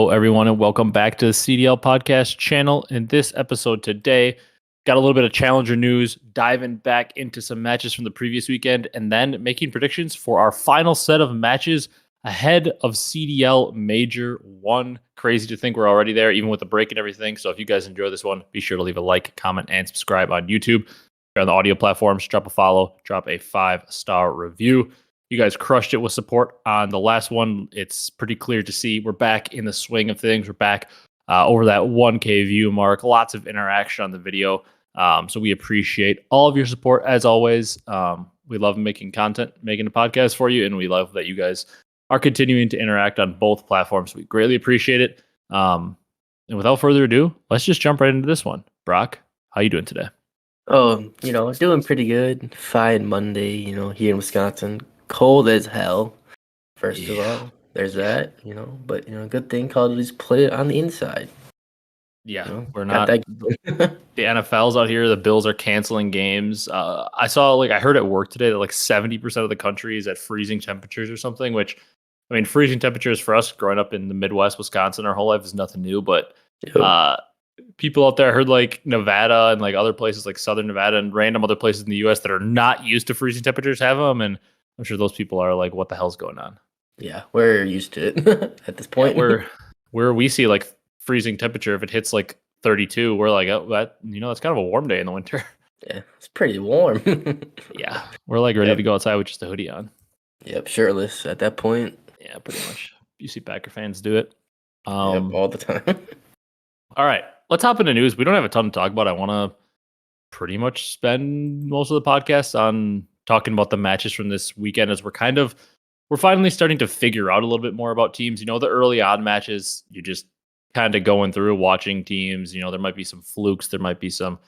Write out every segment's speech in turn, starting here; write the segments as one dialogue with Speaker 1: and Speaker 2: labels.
Speaker 1: Hello, everyone, and welcome back to the CDL Podcast channel. In this episode today, got a little bit of Challenger news, diving back into some matches from the previous weekend, and then making predictions for our final set of matches ahead of CDL Major 1. Crazy to think we're already there, even with the break and everything. So if you guys enjoy this one, be sure to leave a like, comment, and subscribe on YouTube. If you're on the audio platforms, drop a follow, drop a 5-star review. You guys crushed it with support on the last one. It's pretty clear to see we're back in the swing of things. We're back over that 1K view mark. Lots of interaction on the video. So we appreciate all of your support as always. We love making content, making a podcast for you, and we love that you guys are continuing to interact on both platforms. We greatly appreciate it. And without further ado, let's just jump right into this one. Brock, how you doing today?
Speaker 2: Oh, doing pretty good. Fine Monday, here in Wisconsin. Cold as hell, first of all. There's that, but, good thing Call of Duty's play it on the inside.
Speaker 1: Yeah, we're not. The NFL's out here. The Bills are canceling games. I saw, I heard at work today that 70% of the country is at freezing temperatures or something, which, I mean, freezing temperatures for us growing up in the Midwest, Wisconsin, our whole life is nothing new, but people out there, I heard Nevada and other places like Southern Nevada and random other places in the U.S. that are not used to freezing temperatures have them, and I'm sure those people are like, what the hell's going on?
Speaker 2: Yeah, we're used to it at this point.
Speaker 1: Yeah, where we see freezing temperature, if it hits 32, we're like, oh, that's kind of a warm day in the winter.
Speaker 2: Yeah, it's pretty warm.
Speaker 1: Yeah, we're ready to go outside with just a hoodie on.
Speaker 2: Yep, shirtless at that point.
Speaker 1: Yeah, pretty much. You see Packer fans do it.
Speaker 2: Yep, all the time.
Speaker 1: All right, let's hop into news. We don't have a ton to talk about. I want to pretty much spend most of the podcast on talking about the matches from this weekend, as we're finally starting to figure out a little bit more about teams. The early on matches, you just kind of going through watching teams. There might be some flukes. There might be some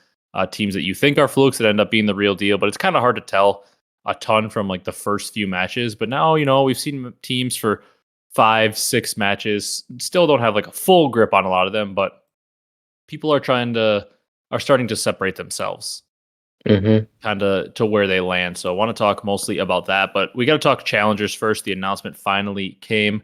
Speaker 1: teams that you think are flukes that end up being the real deal, but it's kind of hard to tell a ton from the first few matches. But now, we've seen teams for 5-6 matches, still don't have a full grip on a lot of them, but people are starting to separate themselves kind of to where they land. So I want to talk mostly about that, but we got to talk challengers first. The announcement finally came.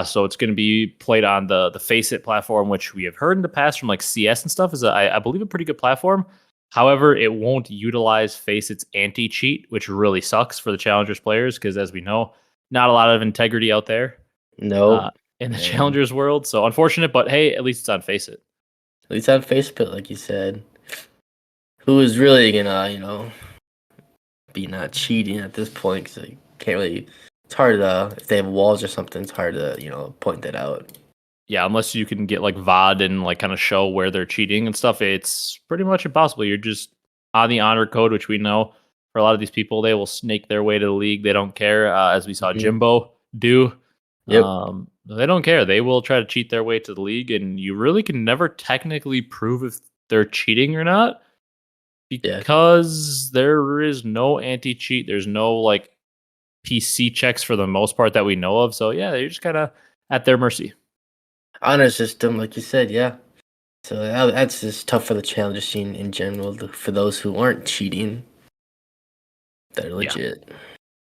Speaker 1: So it's going to be played on the Faceit platform, which we have heard in the past from CS and stuff is I believe a pretty good platform. However, it won't utilize Faceit's anti-cheat, which really sucks for the challengers players, because as we know, not a lot of integrity out there.
Speaker 2: No,
Speaker 1: in the challengers world. So unfortunate, but hey, at least it's on Faceit.
Speaker 2: At least on Facebook, like you said. Who is really gonna, be not cheating at this point? Because they can't really. It's hard to, if they have walls or something, it's hard to, point that out.
Speaker 1: Yeah, unless you can get VOD and kind of show where they're cheating and stuff, it's pretty much impossible. You're just on the honor code, which we know for a lot of these people, they will snake their way to the league. They don't care, as we saw Jimbo do.
Speaker 2: Yep.
Speaker 1: They don't care. They will try to cheat their way to the league, and you really can never technically prove if they're cheating or not, because there is no anti-cheat. There's no PC checks for the most part that we know of. So yeah, they're just kind of at their mercy.
Speaker 2: Honor system, like you said, yeah. So that's just tough for the challenger scene in general. For those who aren't cheating, they're legit.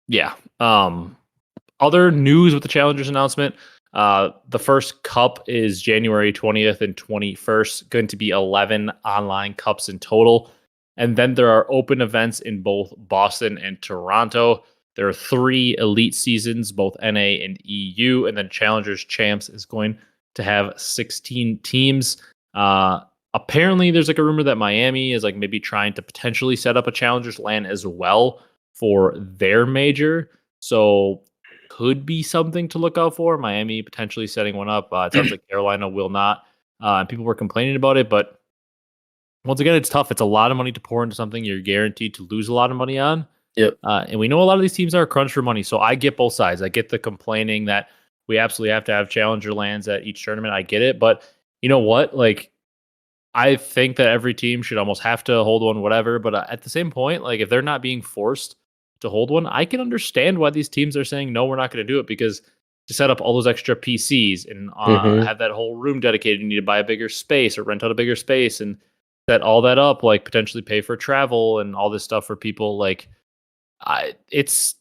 Speaker 1: Yeah. Other news with the challengers announcement. The first cup is January 20th and 21st. Going to be 11 online cups in total. And then there are open events in both Boston and Toronto. There are 3 elite seasons, both NA and EU. And then Challengers Champs is going to have 16 teams. Apparently, there's a rumor that Miami is maybe trying to potentially set up a Challengers LAN as well for their major. So could be something to look out for. Miami potentially setting one up. It sounds like Carolina will not. People were complaining about it, but once again, it's tough. It's a lot of money to pour into something you're guaranteed to lose a lot of money on.
Speaker 2: Yep.
Speaker 1: And we know a lot of these teams are crunched for money. So I get both sides. I get the complaining that we absolutely have to have challenger lands at each tournament. I get it. But you know what? I think that every team should almost have to hold one, whatever. But at the same point, if they're not being forced to hold one, I can understand why these teams are saying, no, we're not going to do it, because to set up all those extra PCs and have that whole room dedicated, you need to buy a bigger space or rent out a bigger space and set all that up, potentially pay for travel and all this stuff for people. It's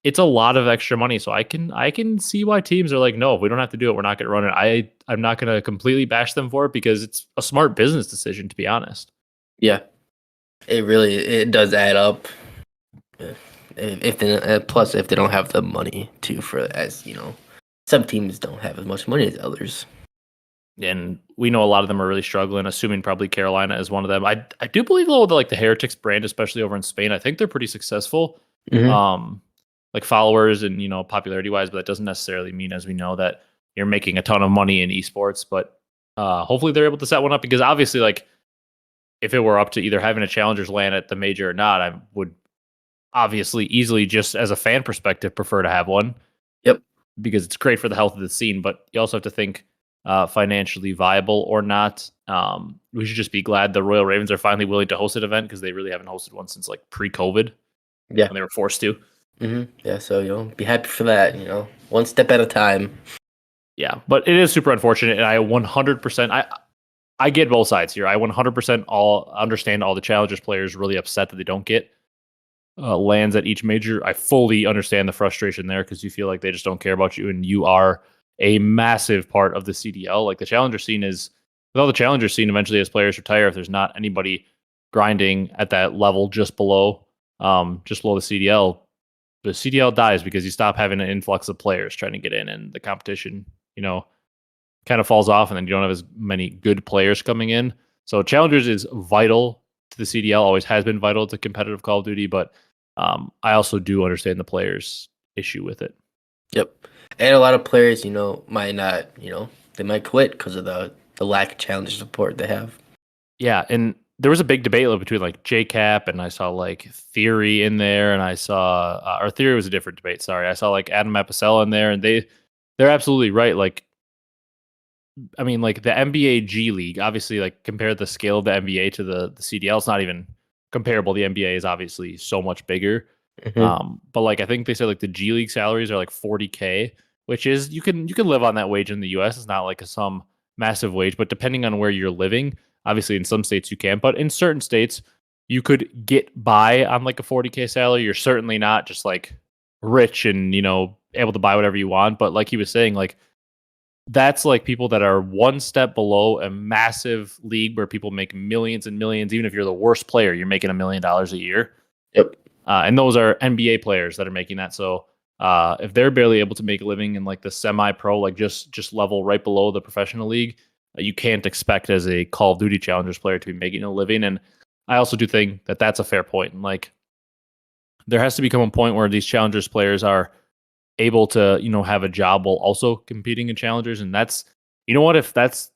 Speaker 1: it's a lot of extra money. So I can see why teams are like, no, if we don't have to do it, we're not going to run it. I'm not going to completely bash them for it because it's a smart business decision, to be honest.
Speaker 2: Yeah, it does add up. If they, plus if they don't have the money to for as some teams don't have as much money as others.
Speaker 1: And we know a lot of them are really struggling, assuming probably Carolina is one of them. I do believe though like the Heretics brand, especially over in Spain, I think they're pretty successful. Like followers and popularity wise, but that doesn't necessarily mean, as we know, that you're making a ton of money in esports. But hopefully they're able to set one up, because obviously, like, if it were up to either having a challengers land at the major or not, I would obviously easily, just as a fan perspective, prefer to have one.
Speaker 2: Yep.
Speaker 1: Because it's great for the health of the scene, but you also have to think financially viable or not. We should just be glad the Royal Ravens are finally willing to host an event, because they really haven't hosted one since like pre-COVID.
Speaker 2: Yeah,
Speaker 1: when they were forced to.
Speaker 2: Yeah, so be happy for that. One step at a time.
Speaker 1: Yeah, but it is super unfortunate, and I 100%. I get both sides here. I 100% all understand all the challengers players really upset that they don't get lands at each major. I fully understand the frustration there, because you feel like they just don't care about you, and you are a massive part of the CDL. Like, the challenger scene is, with all the challenger scene, eventually as players retire, if there's not anybody grinding at that level just below the CDL dies, because you stop having an influx of players trying to get in, and the competition, kind of falls off, and then you don't have as many good players coming in. So challengers is vital to the CDL, always has been vital to competitive Call of Duty, but I also do understand the players' issue with it.
Speaker 2: Yep. And a lot of players, might not, they might quit because of the lack of challenger support they have.
Speaker 1: Yeah, and there was a big debate between like JCap, and I saw like Theory in there, and I saw or Theory was a different debate. Sorry, I saw like Adam Apicella in there, and they're absolutely right. Like, I mean, like the NBA G League, obviously, like, compare the scale of the NBA to the CDL. It's not even comparable. The NBA is obviously so much bigger. But like, I think they said like the G League salaries are like $40K, which is you can live on that wage in the US. It's not like some massive wage, but depending on where you're living, obviously in some states you can, but in certain states you could get by on like a 40K salary. You're certainly not just like rich and able to buy whatever you want. But like he was saying, like, that's like people that are one step below a massive league where people make millions and millions. Even if you're the worst player, you're making $1 million a year.
Speaker 2: Yep.
Speaker 1: And those are NBA players that are making that. So if they're barely able to make a living in like the semi-pro, like just level right below the professional league, you can't expect as a Call of Duty Challengers player to be making a living. And I also do think that that's a fair point. And like, there has to become a point where these Challengers players are able to, have a job while also competing in Challengers. And that's, if that's,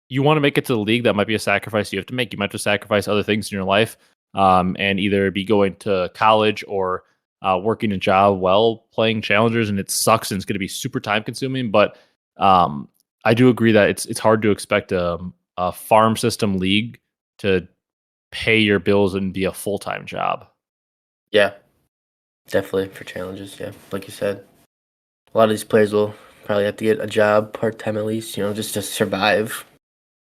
Speaker 1: you want to make it to the league, that might be a sacrifice you have to make. You might have to sacrifice other things in your life, and either be going to college or working a job while playing Challengers. And it sucks, and it's going to be super time consuming. But I do agree that it's hard to expect a farm system league to pay your bills and be a full-time job.
Speaker 2: Yeah, definitely for challenges. Yeah, like you said, a lot of these players will probably have to get a job part-time at least, just to survive.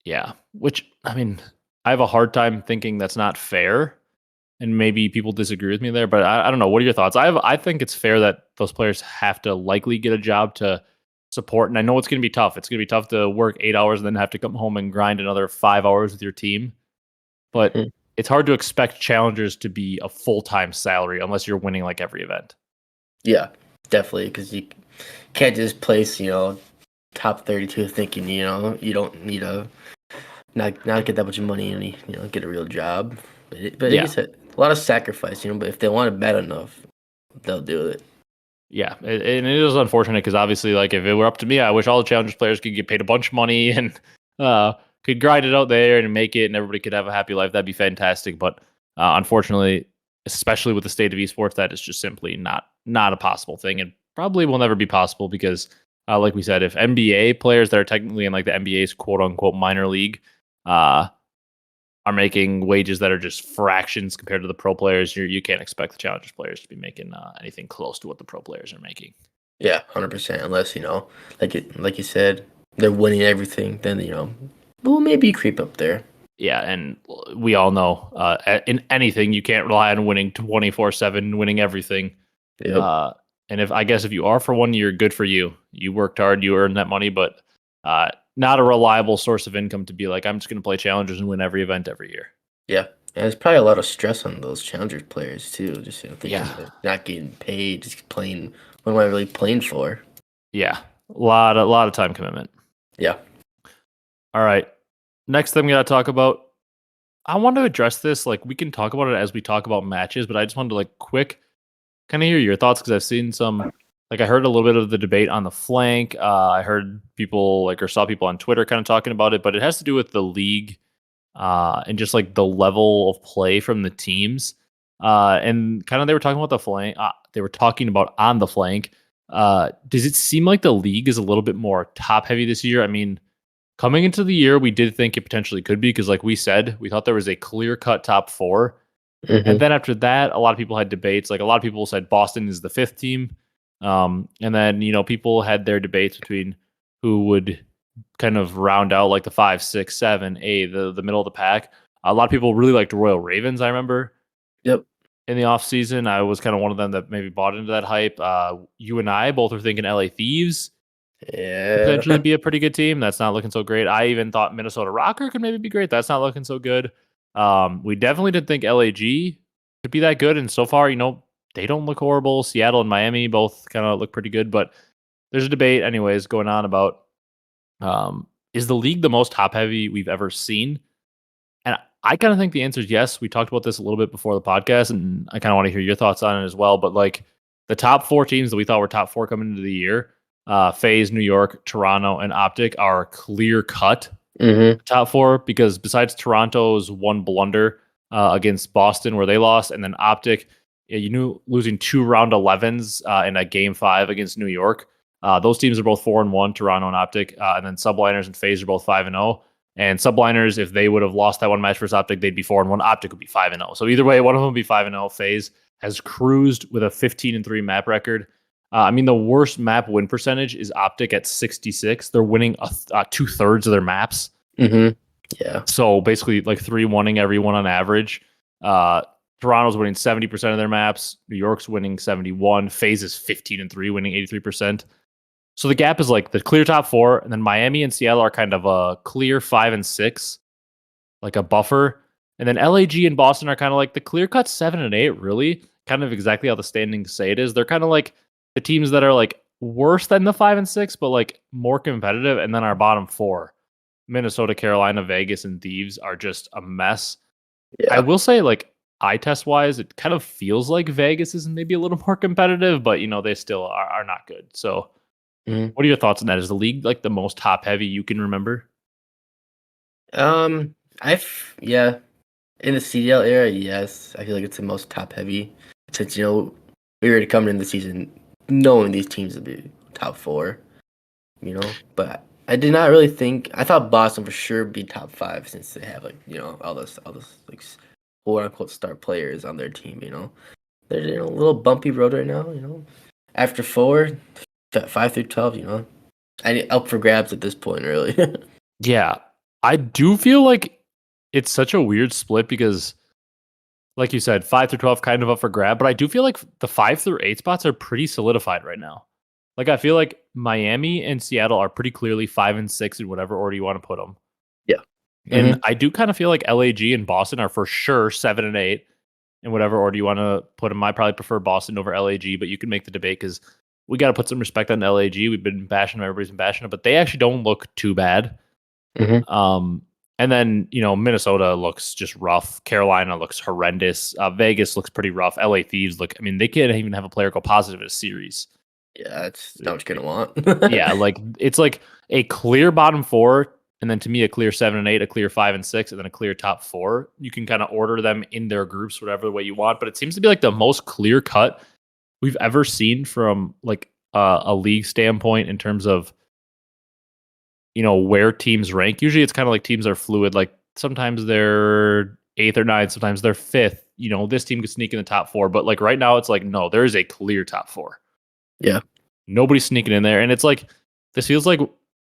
Speaker 1: Yeah, which, I mean, I have a hard time thinking that's not fair, and maybe people disagree with me there, but I don't know. What are your thoughts? I think it's fair that those players have to likely get a job to support, and I know it's going to be tough. It's going to be tough to work 8 hours and then have to come home and grind another 5 hours with your team, but it's hard to expect challengers to be a full-time salary unless you're winning like every event.
Speaker 2: Yeah, definitely, because you can't just place, top 32 thinking, you don't need a not get that much money and get a real job. But like you said, a lot of sacrifice, but if they want it bad enough, they'll do it.
Speaker 1: Yeah, and it is unfortunate because obviously, like, if it were up to me, I wish all the Challengers players could get paid a bunch of money and could grind it out there and make it, and everybody could have a happy life. That'd be fantastic. But unfortunately, especially with the state of esports, that is just simply not a possible thing, and probably will never be possible because, like we said, if NBA players that are technically in like the NBA's quote unquote minor league are making wages that are just fractions compared to the pro players, you can't expect the Challengers players to be making anything close to what the pro players are making.
Speaker 2: Yeah, 100%. Unless like you said, they're winning everything, then we'll maybe creep up there.
Speaker 1: Yeah, and we all know in anything you can't rely on winning 24/7, winning everything.
Speaker 2: Yep.
Speaker 1: Uh, and if I guess if you are for 1 year, good for you. You worked hard, you earned that money, but not a reliable source of income to be like, I'm just going to play challengers and win every event every year.
Speaker 2: Yeah. And there's probably a lot of stress on those challenger players too. Just
Speaker 1: Yeah.
Speaker 2: thinking they're not getting paid, just playing. What am I really playing for?
Speaker 1: Yeah. A lot of time commitment.
Speaker 2: Yeah.
Speaker 1: All right. Next thing we got to talk about. I want to address this. Like, we can talk about it as we talk about matches, but I just wanted to like quick kind of hear your thoughts because I've seen some. Like, I heard a little bit of the debate on the flank. I heard people like or saw people on Twitter kind of talking about it, but it has to do with the league and just like the level of play from the teams. And kind of they were talking about the flank. They were talking about on the flank. Does it seem like the league is a little bit more top heavy this year? I mean, coming into the year, we did think it potentially could be because, like we said, we thought there was a clear cut top four. And
Speaker 2: Hmm.
Speaker 1: then after that, a lot of people had debates. Like a lot of people said Boston is the fifth team. And then, people had their debates between who would kind of round out like the 5, 6, 7, 8, the middle of the pack. A lot of people really liked Royal Ravens, I remember,
Speaker 2: Yep.
Speaker 1: in the offseason. I was kind of one of them that maybe bought into that hype. You and I both were thinking LA Thieves could
Speaker 2: Yeah.
Speaker 1: potentially be a pretty good team. That's not looking so great. I even thought Minnesota Rocker could maybe be great. That's not looking so good. We definitely didn't think LAG could be that good. And so far, they don't look horrible. Seattle and Miami both kind of look pretty good. But there's a debate, anyways, going on about is the league the most top heavy we've ever seen? And I kind of think the answer is yes. We talked about this a little bit before the podcast, and I kind of want to hear your thoughts on it as well. But like the top four teams that we thought were top four coming into the year, Faze, New York, Toronto, and OpTic are clear cut
Speaker 2: Hmm.
Speaker 1: top four because besides Toronto's one blunder against Boston where they lost, and then OpTic, losing 2 round 11s in a game 5 against New York. Those teams are both 4-1, Toronto and OpTic, and then Subliners and Faze are both 5-0. And Subliners, if they would have lost that one match versus OpTic, they'd be 4-1. OpTic would be 5-0. So either way, one of them would be 5-0. Faze has cruised with a 15-3 map record. I mean, the worst map win percentage is OpTic at 66. They're winning 2/3 of their maps.
Speaker 2: Hmm. Yeah.
Speaker 1: So basically, like 3-1ing everyone on average. Toronto's winning 70% of their maps. New York's winning 71. Faze is 15-3, winning 83%. So the gap is like the clear top four, and then Miami and Seattle are kind of a clear 5 and 6, like a buffer. And then LAG and Boston are kind of like the clear cut 7 and 8, really, kind of exactly how the standings say it is. They're kind of like the teams that are like worse than the 5 and 6, but like more competitive. And then our bottom four, Minnesota, Carolina, Vegas, and Thieves, are just a mess. I
Speaker 2: Yeah.
Speaker 1: will say, like, eye test wise, it kind of feels like Vegas is maybe a little more competitive, but they still are not good. So,
Speaker 2: Mhm.
Speaker 1: what are your thoughts on that? Is the league like the most top heavy you can remember?
Speaker 2: Yeah, in the CDL era, yes, I feel like it's the most top heavy since we were coming in the season knowing these teams would be top four, But I did not really think I thought Boston for sure would be top five since they have like all this like quote unquote star players on their team. They're in a little bumpy road right now. After 5 through 12, up for grabs at this point, really.
Speaker 1: Yeah, I do feel like it's such a weird split because, like you said, 5 through 12 kind of up for grab, but I do feel like the 5 through 8 spots are pretty solidified right now. Like, I feel like Miami and Seattle are pretty clearly 5 and 6 in whatever order you want to put them.
Speaker 2: Yeah.
Speaker 1: And
Speaker 2: Hmm.
Speaker 1: I do kind of feel like LAG and Boston are for sure 7 and 8 in whatever order you want to put them. I probably prefer Boston over LAG, but you can make the debate because we got to put some respect on LAG. We've been bashing them, everybody's been bashing them, but they actually don't look too bad.
Speaker 2: Hmm.
Speaker 1: And then, Minnesota looks just rough. Carolina looks horrendous. Vegas looks pretty rough. LA Thieves look, I mean, they can't even have a player go positive in a series.
Speaker 2: Yeah, that's not what you're gonna want.
Speaker 1: Yeah, like it's like a clear bottom four, and then to me, a clear 7 and 8, a clear 5 and 6, and then a clear top four. You can kind of order them in their groups, whatever way you want, but it seems to be like the most clear cut we've ever seen from like a league standpoint in terms of where teams rank. Usually it's kind of like teams are fluid. Like sometimes they're eighth or ninth, sometimes they're fifth. This team could sneak in the top four, but like right now it's like, no, there is a clear top four.
Speaker 2: Yeah.
Speaker 1: Nobody's sneaking in there. And it's like, this feels like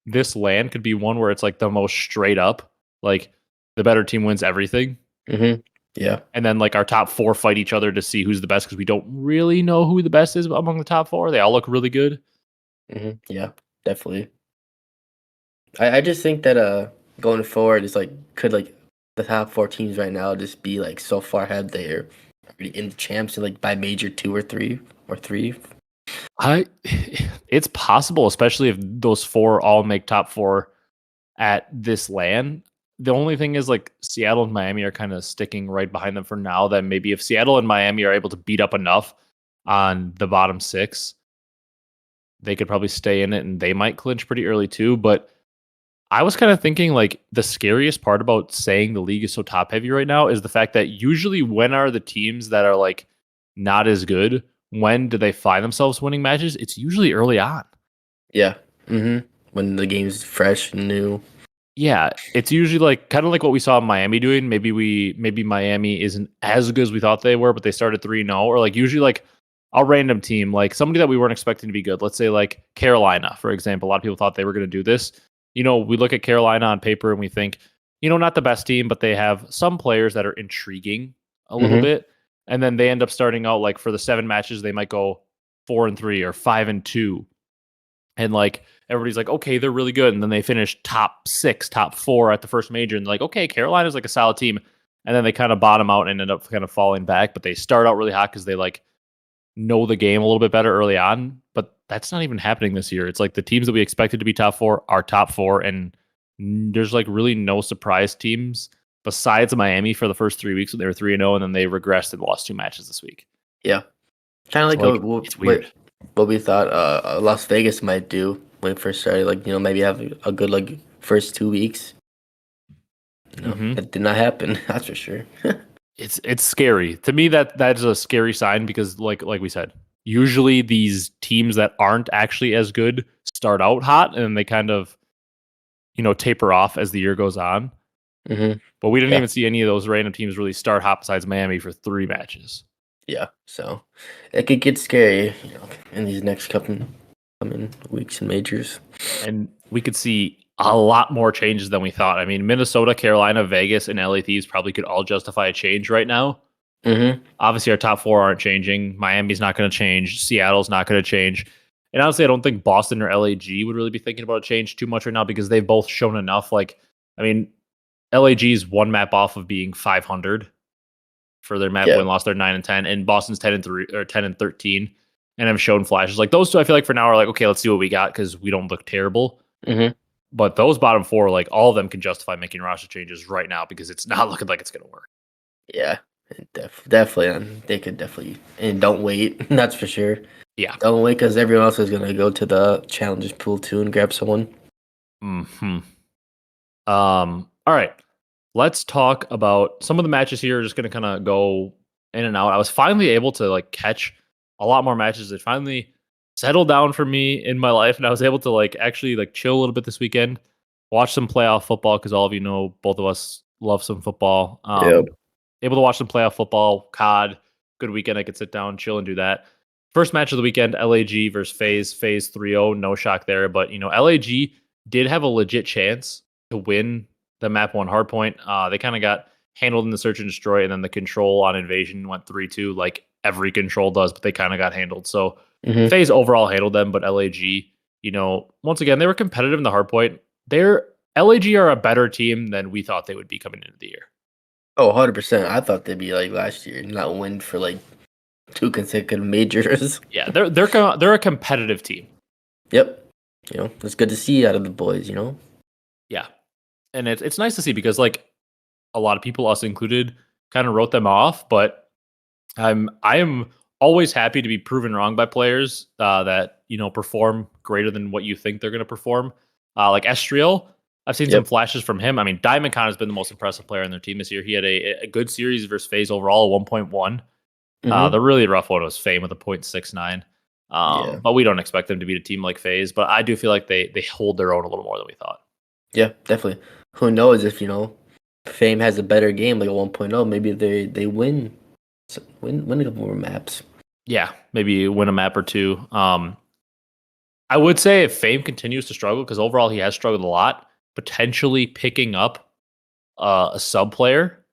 Speaker 1: this land could be one where it's like the most straight up, like the better team wins everything.
Speaker 2: Hmm. Yeah.
Speaker 1: And then like our top 4 fight each other to see who's the best because we don't really know who the best is among the top 4. They all look really good.
Speaker 2: Yeah, definitely. I just think that going forward is like could like the top 4 teams right now just be like so far ahead they're already in the champs and like by major 2 or 3 or 3.
Speaker 1: I it's possible, especially if those 4 all make top 4 at this LAN. The only thing is like Seattle and Miami are kind of sticking right behind them for now. That maybe if Seattle and Miami are able to beat up enough on the bottom 6, they could probably stay in it and they might clinch pretty early too. But I was kind of thinking like the scariest part about saying the league is so top heavy right now is the fact that usually when are the teams that are like not as good, when do they find themselves winning matches? It's usually early on.
Speaker 2: Yeah. When the game's fresh and new.
Speaker 1: Yeah, it's usually like kind of like what we saw Miami doing. Maybe Miami isn't as good as we thought they were, but they started 3-0, or like usually like a random team, like somebody that we weren't expecting to be good. Let's say like Carolina, for example. A lot of people thought they were going to do this. We look at Carolina on paper and we think, not the best team, but they have some players that are intriguing a little
Speaker 2: Mm-hmm.
Speaker 1: bit. And then they end up starting out like for the 7 matches, they might go 4-3 or 5-2. And like everybody's like, okay, they're really good. And then they finish top 6, top 4 at the first major. And like, okay, Carolina's like a solid team. And then they kind of bottom out and end up kind of falling back. But they start out really hot because they like know the game a little bit better early on. But that's not even happening this year. It's like the teams that we expected to be top 4 are top 4. And there's like really no surprise teams besides Miami for the first 3 weeks when they were 3-0. And then they regressed and lost 2 matches this week.
Speaker 2: Yeah. Kind of
Speaker 1: So
Speaker 2: like
Speaker 1: like, it's weird.
Speaker 2: what we thought Las Vegas might do when it first started. Like, maybe have a good like first 2 weeks. That did not happen. That's for sure.
Speaker 1: It's scary to me. That's a scary sign because like we said, usually these teams that aren't actually as good start out hot and then they kind of taper off as the year goes on. But we didn't
Speaker 2: Yeah.
Speaker 1: even see any of those random teams really start hot besides Miami for 3 matches.
Speaker 2: Yeah. So it could get scary, in these next coming weeks and majors.
Speaker 1: And we could see a lot more changes than we thought. I mean, Minnesota, Carolina, Vegas, and LA Thieves probably could all justify a change right now. Obviously, our top 4 aren't changing. Miami's not going to change. Seattle's not going to change. And honestly, I don't think Boston or LAG would really be thinking about a change too much right now because they've both shown enough. Like, I mean, LAG's 1 map off of being 500 for their map win loss. They're 9-10, and Boston's 10-3 or 10-13, and have shown flashes. Like those two, I feel like for now are like, okay, let's see what we got because we don't look terrible. But those bottom 4, like all of them can justify making roster changes right now because it's not looking like it's going to work.
Speaker 2: Yeah, definitely. They could definitely, and don't wait. That's for sure.
Speaker 1: Yeah,
Speaker 2: don't wait because everyone else is gonna go to the challengers pool too and grab someone.
Speaker 1: All right, let's talk about some of the matches here. Just going to kind of go in and out. I was finally able to like catch a lot more matches. It finally settled down for me in my life, and I was able to like actually like chill a little bit this weekend, watch some playoff football because all of you know both of us love some football. Able to watch some playoff football, COD. Good weekend. I could sit down, chill, and do that. First match of the weekend, LAG versus Faze. Faze 3-0. No shock there, but LAG did have a legit chance to win the map 1 hardpoint. They kind of got handled in the search and destroy, and then the control on invasion went 3-2, like every control does, but they kind of got handled. So Faze overall handled them, but LAG, once again, they were competitive in the hardpoint. LAG are a better team than we thought they would be coming into the year.
Speaker 2: Oh, 100%. I thought they'd be like last year, not win for like 2 consecutive majors.
Speaker 1: Yeah, they're a competitive team.
Speaker 2: Yep. It's good to see out of the boys,
Speaker 1: Yeah. And it's nice to see because like a lot of people, us included, kind of wrote them off, but I am always happy to be proven wrong by players that perform greater than what you think they're going to perform. Like Estriel, I've seen some flashes from him. I mean, Diamond Con has been the most impressive player on their team this year. He had a good series versus Faze overall, a 1.1. The really rough one was Fame with a 0.69. But we don't expect them to beat a team like Faze. But I do feel like they hold their own a little more than we thought.
Speaker 2: Yeah, definitely. Who knows if Fame has a better game like a 1.0, maybe they win a couple more maps.
Speaker 1: Yeah, maybe win a map or 2. I would say if Fame continues to struggle, because overall he has struggled a lot, potentially picking up a sub player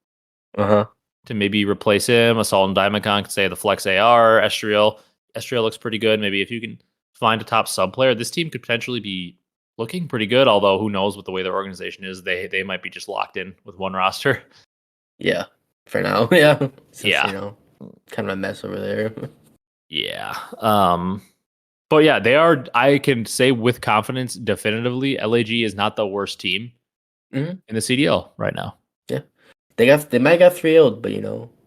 Speaker 1: to to maybe replace him. Assault and Diamondcon could say the flex AR. Estriel looks pretty good. Maybe if you can find a top sub player, this team could potentially be looking pretty good. Although who knows with the way their organization is, they might be just locked in with one roster.
Speaker 2: Yeah, for now. Yeah, since,
Speaker 1: Yeah.
Speaker 2: kind of a mess over there.
Speaker 1: Yeah. But yeah, they are. I can say with confidence, definitively, LAG is not the worst team
Speaker 2: Mhm.
Speaker 1: in the CDL right now.
Speaker 2: Yeah, they might got 3-0'd, but it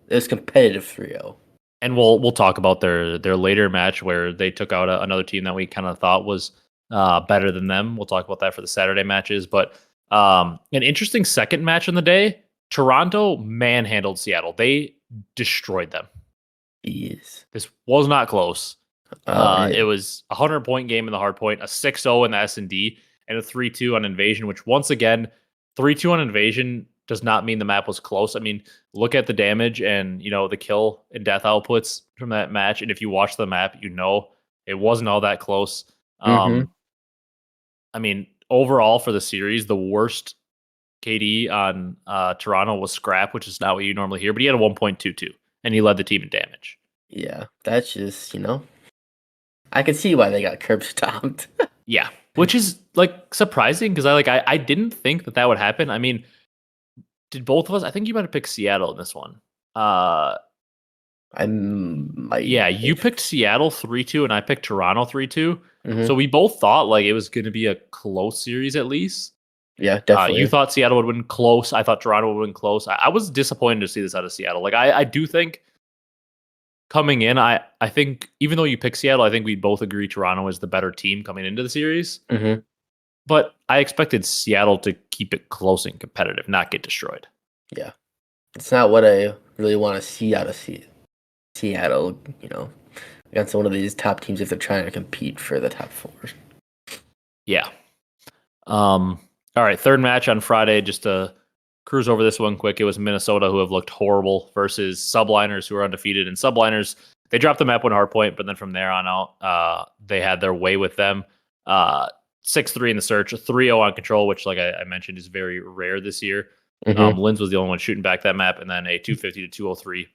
Speaker 2: was competitive 3-0.
Speaker 1: And we'll talk about their later match where they took out another team that we kind of thought was better than them. We'll talk about that for the Saturday matches. But an interesting second match in the day. Toronto manhandled Seattle. They destroyed them.
Speaker 2: Jeez.
Speaker 1: This was not close.
Speaker 2: Man.
Speaker 1: It was a 100-point game in the hard point, a 6-0 in the S&D, and a 3-2 on Invasion, which once again, 3-2 on Invasion does not mean the map was close. I mean, look at the damage and, the kill and death outputs from that match. And if you watch the map, it wasn't all that close.
Speaker 2: Mm-hmm.
Speaker 1: I mean, overall for the series, the worst KD on Toronto was Scrap, which is not what you normally hear, but he had a 1.22, and he led the team in damage.
Speaker 2: Yeah, that's just, I can see why they got curb stomped.
Speaker 1: Yeah, which is like surprising because I didn't think that would happen. I mean, did both of us? I think you might have picked Seattle in this one.
Speaker 2: I might.
Speaker 1: Yeah, you picked Seattle 3-2, and I picked Toronto 3-2.
Speaker 2: Mm-hmm.
Speaker 1: So we both thought like it was going to be a close series at least.
Speaker 2: Yeah, definitely.
Speaker 1: You thought Seattle would win close. I thought Toronto would win close. I was disappointed to see this out of Seattle. Like I do think coming in, I think even though you picked Seattle, I think we both agree Toronto is the better team coming into the series.
Speaker 2: Mm-hmm.
Speaker 1: But I expected Seattle to keep it close and competitive, not get destroyed.
Speaker 2: Yeah, it's not what I really want to see out of Seattle. Against one of these top teams if they're trying to compete for the top 4.
Speaker 1: Yeah. All right, third match on Friday. Just to cruise over this one quick, it was Minnesota who have looked horrible versus Subliners who are undefeated. And Subliners, they dropped the map one hard point, but then from there on out, they had their way with them. 6-3 in the search, 3-0 on control, which, like I mentioned, is very rare this year.
Speaker 2: Mm-hmm.
Speaker 1: Linz was the only one shooting back that map, and then a 250 to 203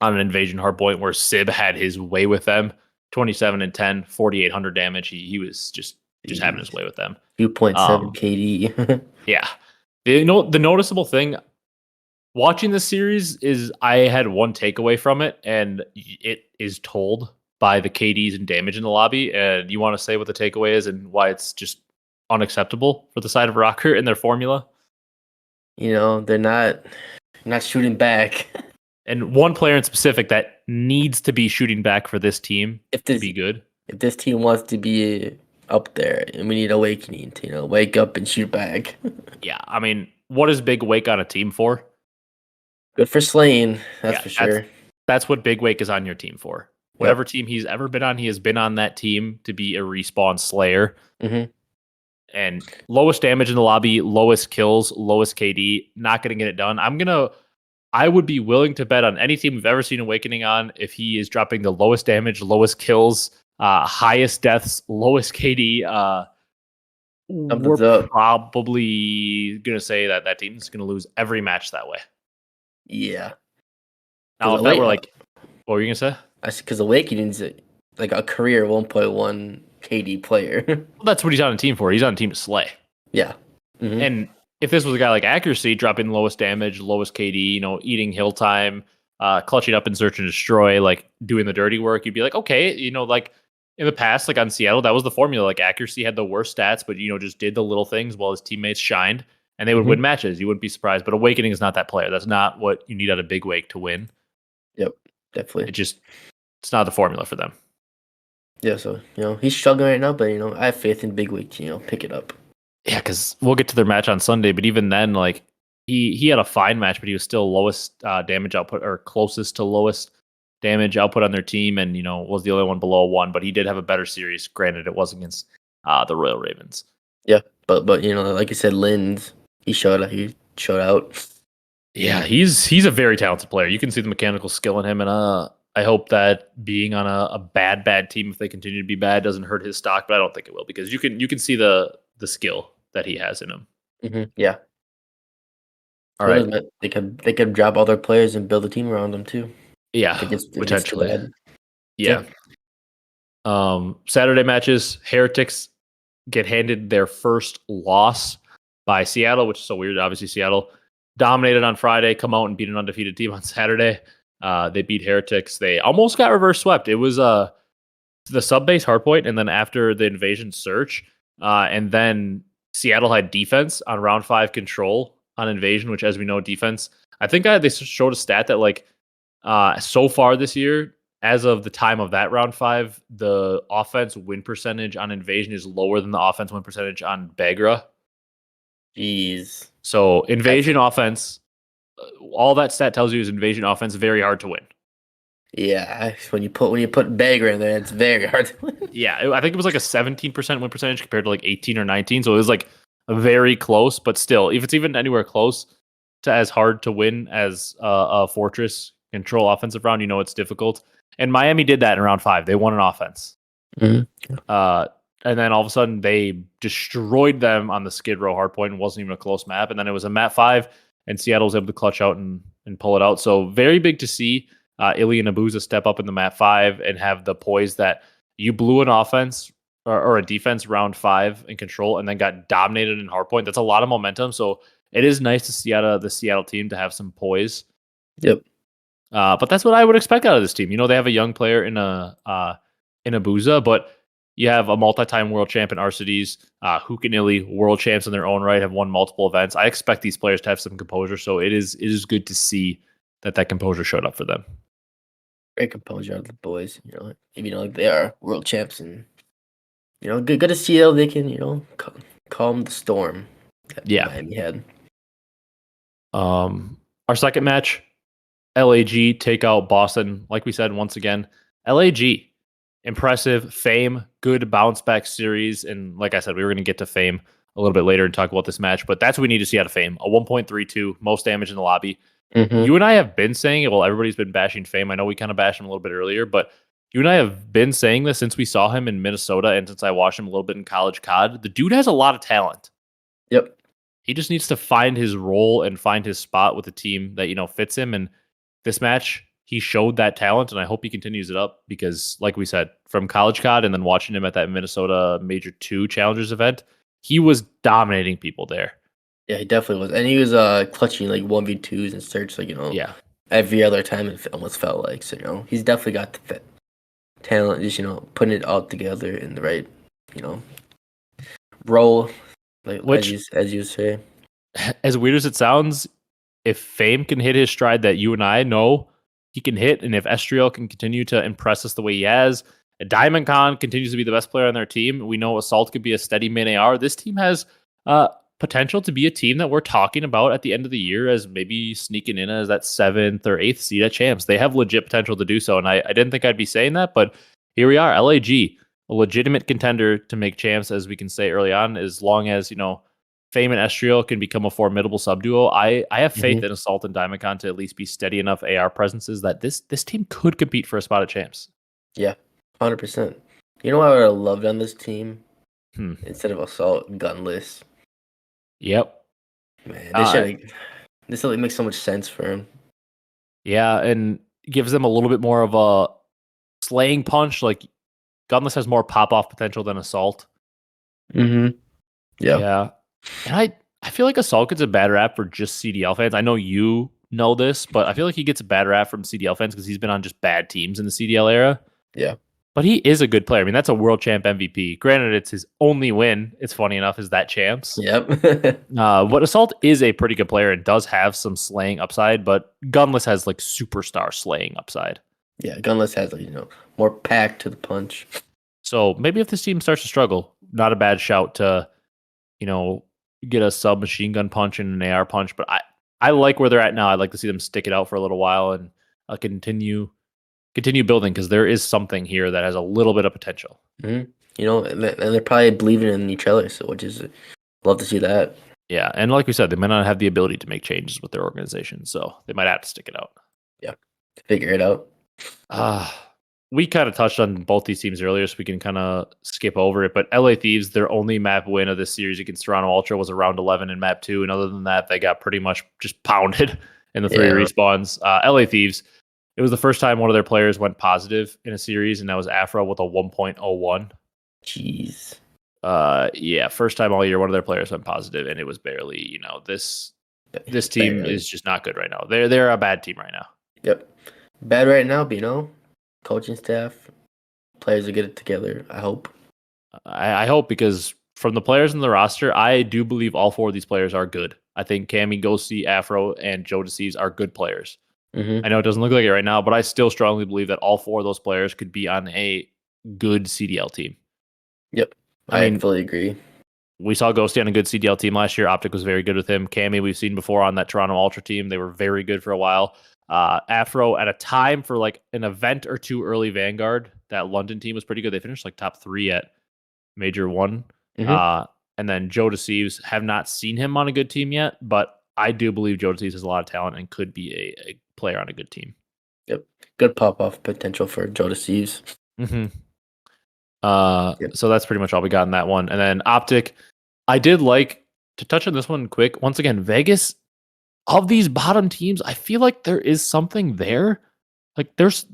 Speaker 1: on an invasion hard point where Sib had his way with them. 27 and 10, 4,800 damage. He was just having his way with them.
Speaker 2: 2.7 KD.
Speaker 1: Yeah. The noticeable thing watching this series is I had one takeaway from it, and it is told by the KDs and damage in the lobby. And you want to say what the takeaway is and why it's just unacceptable for the side of Rocker in their formula?
Speaker 2: They're not shooting back.
Speaker 1: And one player in specific that needs to be shooting back for this team to be good.
Speaker 2: If this team wants to be up there, and we need Awakening to wake up and shoot back.
Speaker 1: Yeah, I mean, what is Big Wake on a team for?
Speaker 2: Good for slaying, that's for sure.
Speaker 1: That's what Big Wake is on your team for. Whatever team he's ever been on, he has been on that team to be a respawn slayer.
Speaker 2: Mm-hmm.
Speaker 1: And lowest damage in the lobby, lowest kills, lowest KD, not going to get it done. I would be willing to bet on any team we've ever seen Awakening on if he is dropping the lowest damage, lowest kills, highest deaths, lowest KD. We're probably going to say that team is going to lose every match that way.
Speaker 2: Yeah.
Speaker 1: Now, if that were like, what were you going to say?
Speaker 2: Because Awakening's like a career 1.1 KD player.
Speaker 1: Well, that's what he's on a team for. He's on a team to slay.
Speaker 2: Yeah. Mm-hmm.
Speaker 1: And if this was a guy like Accuracy, dropping lowest damage, lowest KD, eating hill time, clutching up in search and destroy, like doing the dirty work, you'd be like, okay, like in the past, like on Seattle, that was the formula. Like Accuracy had the worst stats, but just did the little things while his teammates shined, and they would win matches. You wouldn't be surprised. But Awakening is not that player. That's not what you need out of Big Wake to win.
Speaker 2: Yep, definitely.
Speaker 1: It's not the formula for them.
Speaker 2: Yeah, so he's struggling right now, but I have faith in Big Wake to pick it up.
Speaker 1: Yeah, because we'll get to their match on Sunday, but even then, like he had a fine match, but he was still lowest damage output or closest to lowest damage output on their team, and was the only one below 1. But he did have a better series. Granted, it was against the Royal Ravens.
Speaker 2: Yeah, but like you said, Linz, he showed out.
Speaker 1: Yeah, he's a very talented player. You can see the mechanical skill in him, and I hope that being on a bad team, if they continue to be bad, doesn't hurt his stock. But I don't think it will, because you can see the skill that he has in him.
Speaker 2: Mm-hmm. Yeah.
Speaker 1: All right.
Speaker 2: They could drop all their players and build a team around them too.
Speaker 1: Yeah,
Speaker 2: If it gets too
Speaker 1: potentially.
Speaker 2: bad.
Speaker 1: Yeah. Saturday matches, Heretics get handed their first loss by Seattle, which is so weird. Obviously, Seattle dominated on Friday, come out and beat an undefeated team on Saturday. They beat Heretics. They almost got reverse swept. It was the sub base hardpoint, and then after the invasion search, and then Seattle had defense on round 5 control on invasion, which, as we know, defense. I think they showed a stat that like so far this year, as of the time of that round 5, the offense win percentage on invasion is lower than the offense win percentage on Bagra.
Speaker 2: Jeez.
Speaker 1: So invasion offense, all that stat tells you is invasion offense very hard to win.
Speaker 2: Yeah, when you put Bagger in there, it's very hard to win.
Speaker 1: Yeah, I think it was like a 17% win percentage compared to like 18 or 19. So it was like very close, but still, if it's even anywhere close to as hard to win as a Fortress control offensive round, you know it's difficult. And Miami did that in round 5. They won an offense.
Speaker 2: Mm-hmm.
Speaker 1: And then all of a sudden they destroyed them on the Skid Row hardpoint. And wasn't even a close map. And then it was a map 5, and Seattle was able to clutch out and pull it out. So very big to see Illy and Abezy step up in the map 5 and have the poise that you blew an offense or a defense round 5 in control and then got dominated in hardpoint. That's a lot of momentum. So it is nice to see out of the Seattle team to have some poise.
Speaker 2: Yep.
Speaker 1: But that's what I would expect out of this team. You know, they have a young player in Abezy, but you have a multi-time world champ in Arcitys, Hook and Illy, world champs in their own right, have won multiple events. I expect these players to have some composure, so it is good to see that composure showed up for them.
Speaker 2: Great composure out of the boys. You know, even though they are world champs, and you know, good to see how they can calm the storm that Miami had.
Speaker 1: Our second match, LAG take out Boston. Like we said, once again, LAG, impressive. Fame, good bounce back series. And like I said, we were going to get to Fame a little bit later and talk about this match, but that's what we need to see out of Fame. A 1.32, most damage in the lobby.
Speaker 2: Mm-hmm.
Speaker 1: You and I have been saying it. Well, everybody's been bashing Fame. I know we kind of bashed him a little bit earlier, but you and I have been saying this since we saw him in Minnesota and since I watched him a little bit in college COD. The dude has a lot of talent.
Speaker 2: Yep.
Speaker 1: He just needs to find his role and find his spot with a team that, fits him. And this match, he showed that talent, and I hope he continues it up because, like we said, from college COD and then watching him at that Minnesota Major 2 Challengers event, he was dominating people there.
Speaker 2: Yeah, he definitely was. And he was clutching like 1v2s and search, every other time it almost felt like. So, he's definitely got the talent, just, putting it all together in the right, role,
Speaker 1: Which,
Speaker 2: as you say.
Speaker 1: As weird as it sounds, if Fame can hit his stride that you and I know he can hit, and if Estriel can continue to impress us the way he has, Diamond Con continues to be the best player on their team. We know Assault could be a steady main AR. This team has potential to be a team that we're talking about at the end of the year as maybe sneaking in as that 7th or 8th seed at champs. They have legit potential to do so, and I didn't think I'd be saying that, but here we are. LAG, a legitimate contender to make champs, as we can say early on, as long as Fame and Estriel can become a formidable subduo. I have faith in Assault and Diamond Con to at least be steady enough AR presences that this team could compete for a spot at champs.
Speaker 2: Yeah, 100%. You know what I would have loved on this team? Instead of Assault, Gunless.
Speaker 1: Yep.
Speaker 2: Man, this makes so much sense for him.
Speaker 1: Yeah, and gives them a little bit more of a slaying punch. Like, Gunless has more pop-off potential than Assault.
Speaker 2: Mm-hmm.
Speaker 1: Yeah. And I feel like Assault gets a bad rap for just CDL fans. I know you know this, but I feel like he gets a bad rap from CDL fans because he's been on just bad teams in the CDL era.
Speaker 2: Yeah.
Speaker 1: But he is a good player. I mean, that's a world champ MVP. Granted, it's his only win. It's funny enough, is that champs.
Speaker 2: Yep.
Speaker 1: But Assault is a pretty good player and does have some slaying upside, but Gunless has like superstar slaying upside.
Speaker 2: Yeah, Gunless has more pack to the punch.
Speaker 1: So maybe if this team starts to struggle, not a bad shout to, get a submachine gun punch and an AR punch. But I like where they're at now. I'd like to see them stick it out for a little while and continue building because there is something here that has a little bit of potential.
Speaker 2: Mm-hmm. And they're probably believing in each other, so which is love to see that.
Speaker 1: Yeah, and like we said, they might not have the ability to make changes with their organization, so they might have to stick it out.
Speaker 2: Yeah, figure it out.
Speaker 1: we kind of touched on both these teams earlier, so we can kind of skip over it. But LA Thieves, their only map win of this series against Toronto Ultra was a round 11 in map 2. And other than that, they got pretty much just pounded in the 3
Speaker 2: Yeah.
Speaker 1: respawns. LA Thieves, it was the first time one of their players went positive in a series, and that was Afro with a 1.01.
Speaker 2: Jeez.
Speaker 1: Yeah, first time all year one of their players went positive, and it was barely, this team
Speaker 2: Barely.
Speaker 1: is just not good right now. They're a bad team right now.
Speaker 2: Yep. Bad right now, but coaching staff, players will get it together, I hope.
Speaker 1: I hope, because from the players in the roster, I do believe all 4 of these players are good. I think Cammy, Ghosty, Afro, and Joe Deceives are good players.
Speaker 2: Mm-hmm.
Speaker 1: I know it doesn't look like it right now, but I still strongly believe that all 4 of those players could be on a good CDL team.
Speaker 2: Yep. I mean, fully agree.
Speaker 1: We saw Ghosty on a good CDL team last year. OpTic was very good with him. Cammy, we've seen before on that Toronto Ultra team. They were very good for a while. Afro, at a time for like an event or 2 early Vanguard, that London team was pretty good. They finished like top 3 at Major 1.
Speaker 2: Mm-hmm.
Speaker 1: And then Joe Deceives, have not seen him on a good team yet, but I do believe Joe Deceives has a lot of talent and could be a player on a good team.
Speaker 2: Yep. Good pop-off potential for Joe Deceives.
Speaker 1: Mm-hmm. So that's pretty much all we got in that one. And then OpTic, I did like to touch on this one quick. Once again, Vegas, of these bottom teams, I feel like there is something there. Like there's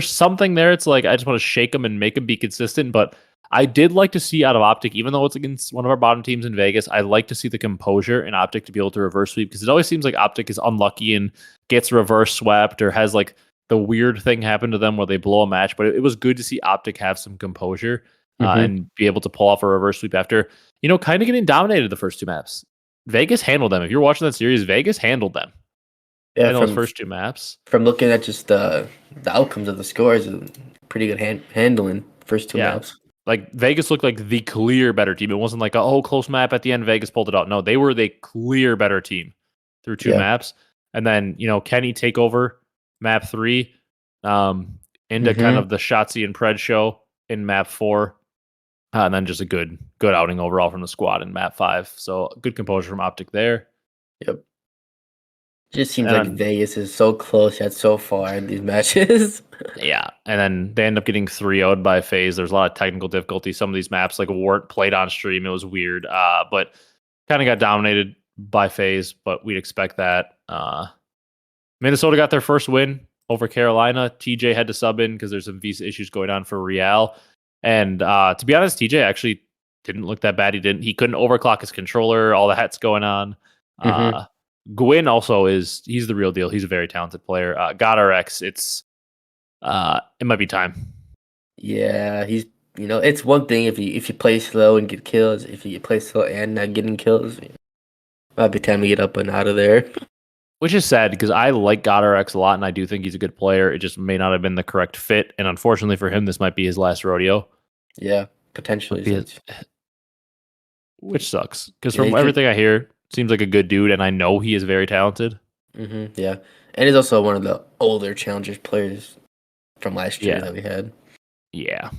Speaker 1: something there. It's like I just want to shake them and make them be consistent. But I did like to see out of OpTic, even though it's against one of our bottom teams in Vegas, I like to see the composure in OpTic to be able to reverse sweep, because it always seems like OpTic is unlucky and gets reverse swept or has like the weird thing happen to them where they blow a match. But it was good to see OpTic have some composure and be able to pull off a reverse sweep after, kind of getting dominated the first 2 maps. Vegas handled them. If you're watching that series, Vegas handled them.
Speaker 2: Yeah,
Speaker 1: in those first 2 maps.
Speaker 2: From looking at just the outcomes of the scores, pretty good handling first 2 maps.
Speaker 1: Like Vegas looked like the clear better team. It wasn't like close map at the end. Vegas pulled it out. No, they were the clear better team through 2 maps. And then Kenny take over map 3, into kind of the Shotzi and Pred show in map 4. And then just a good outing overall from the squad in map 5. So good composure from OpTic there.
Speaker 2: Yep. Just seems like Vegas is so close yet so far in these matches.
Speaker 1: Yeah. And then they end up getting 3-0'd by Faze. There's a lot of technical difficulty. Some of these maps weren't played on stream. It was weird. But kind of got dominated by Faze, but we'd expect that. Minnesota got their first win over Carolina. TJ had to sub in because there's some visa issues going on for Real. And to be honest, TJ actually didn't look that bad. He couldn't overclock his controller. All the hats going on. Gwyn also he's the real deal. He's a very talented player. GodRx, it might be time.
Speaker 2: Yeah, he's it's one thing if you play slow and get kills. If you play slow and not getting kills, might be time to get up and out of there.
Speaker 1: Which is sad because I like GodRx a lot and I do think he's a good player. It just may not have been the correct fit, and unfortunately for him, this might be his last rodeo.
Speaker 2: Yeah, potentially.
Speaker 1: Which sucks because from everything I hear, seems like a good dude, and I know he is very talented.
Speaker 2: Yeah, and he's also one of the older challengers players from last year that we had.
Speaker 1: Yeah.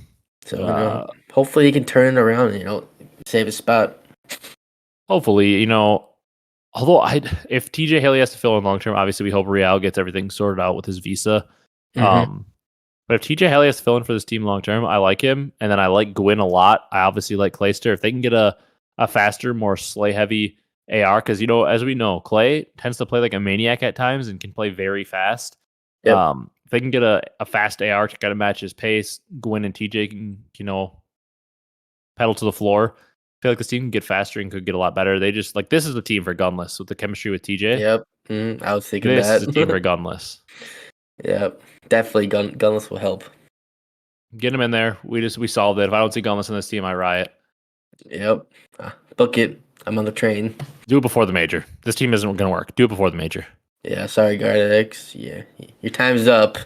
Speaker 2: So hopefully he can turn it around and save his spot.
Speaker 1: Hopefully, although if TJ Haley has to fill in long term, obviously we hope Real gets everything sorted out with his visa. But if TJ Haley has to fill in for this team long term, I like him, and then I like Gwyn a lot. I obviously like Clayster. If they can get a faster, more slay heavy AR, because as we know, Clay tends to play like a maniac at times and can play very fast. If they can get a fast AR to kind of match his pace, Gwyn and TJ can pedal to the floor. I feel like this team can get faster and could get a lot better. They just this is the team for Gunless with the chemistry with TJ.
Speaker 2: Yep, I was thinking
Speaker 1: this
Speaker 2: that.
Speaker 1: This is the team for Gunless.
Speaker 2: Yep, definitely Gunless will help.
Speaker 1: Get him in there. We solved it. If I don't see Gunless in this team, I riot.
Speaker 2: Yep, book it. I'm on the train.
Speaker 1: Do it before the major. This team isn't going to work. Do it before the major.
Speaker 2: Yeah, sorry, GodRx. Yeah, your time's up.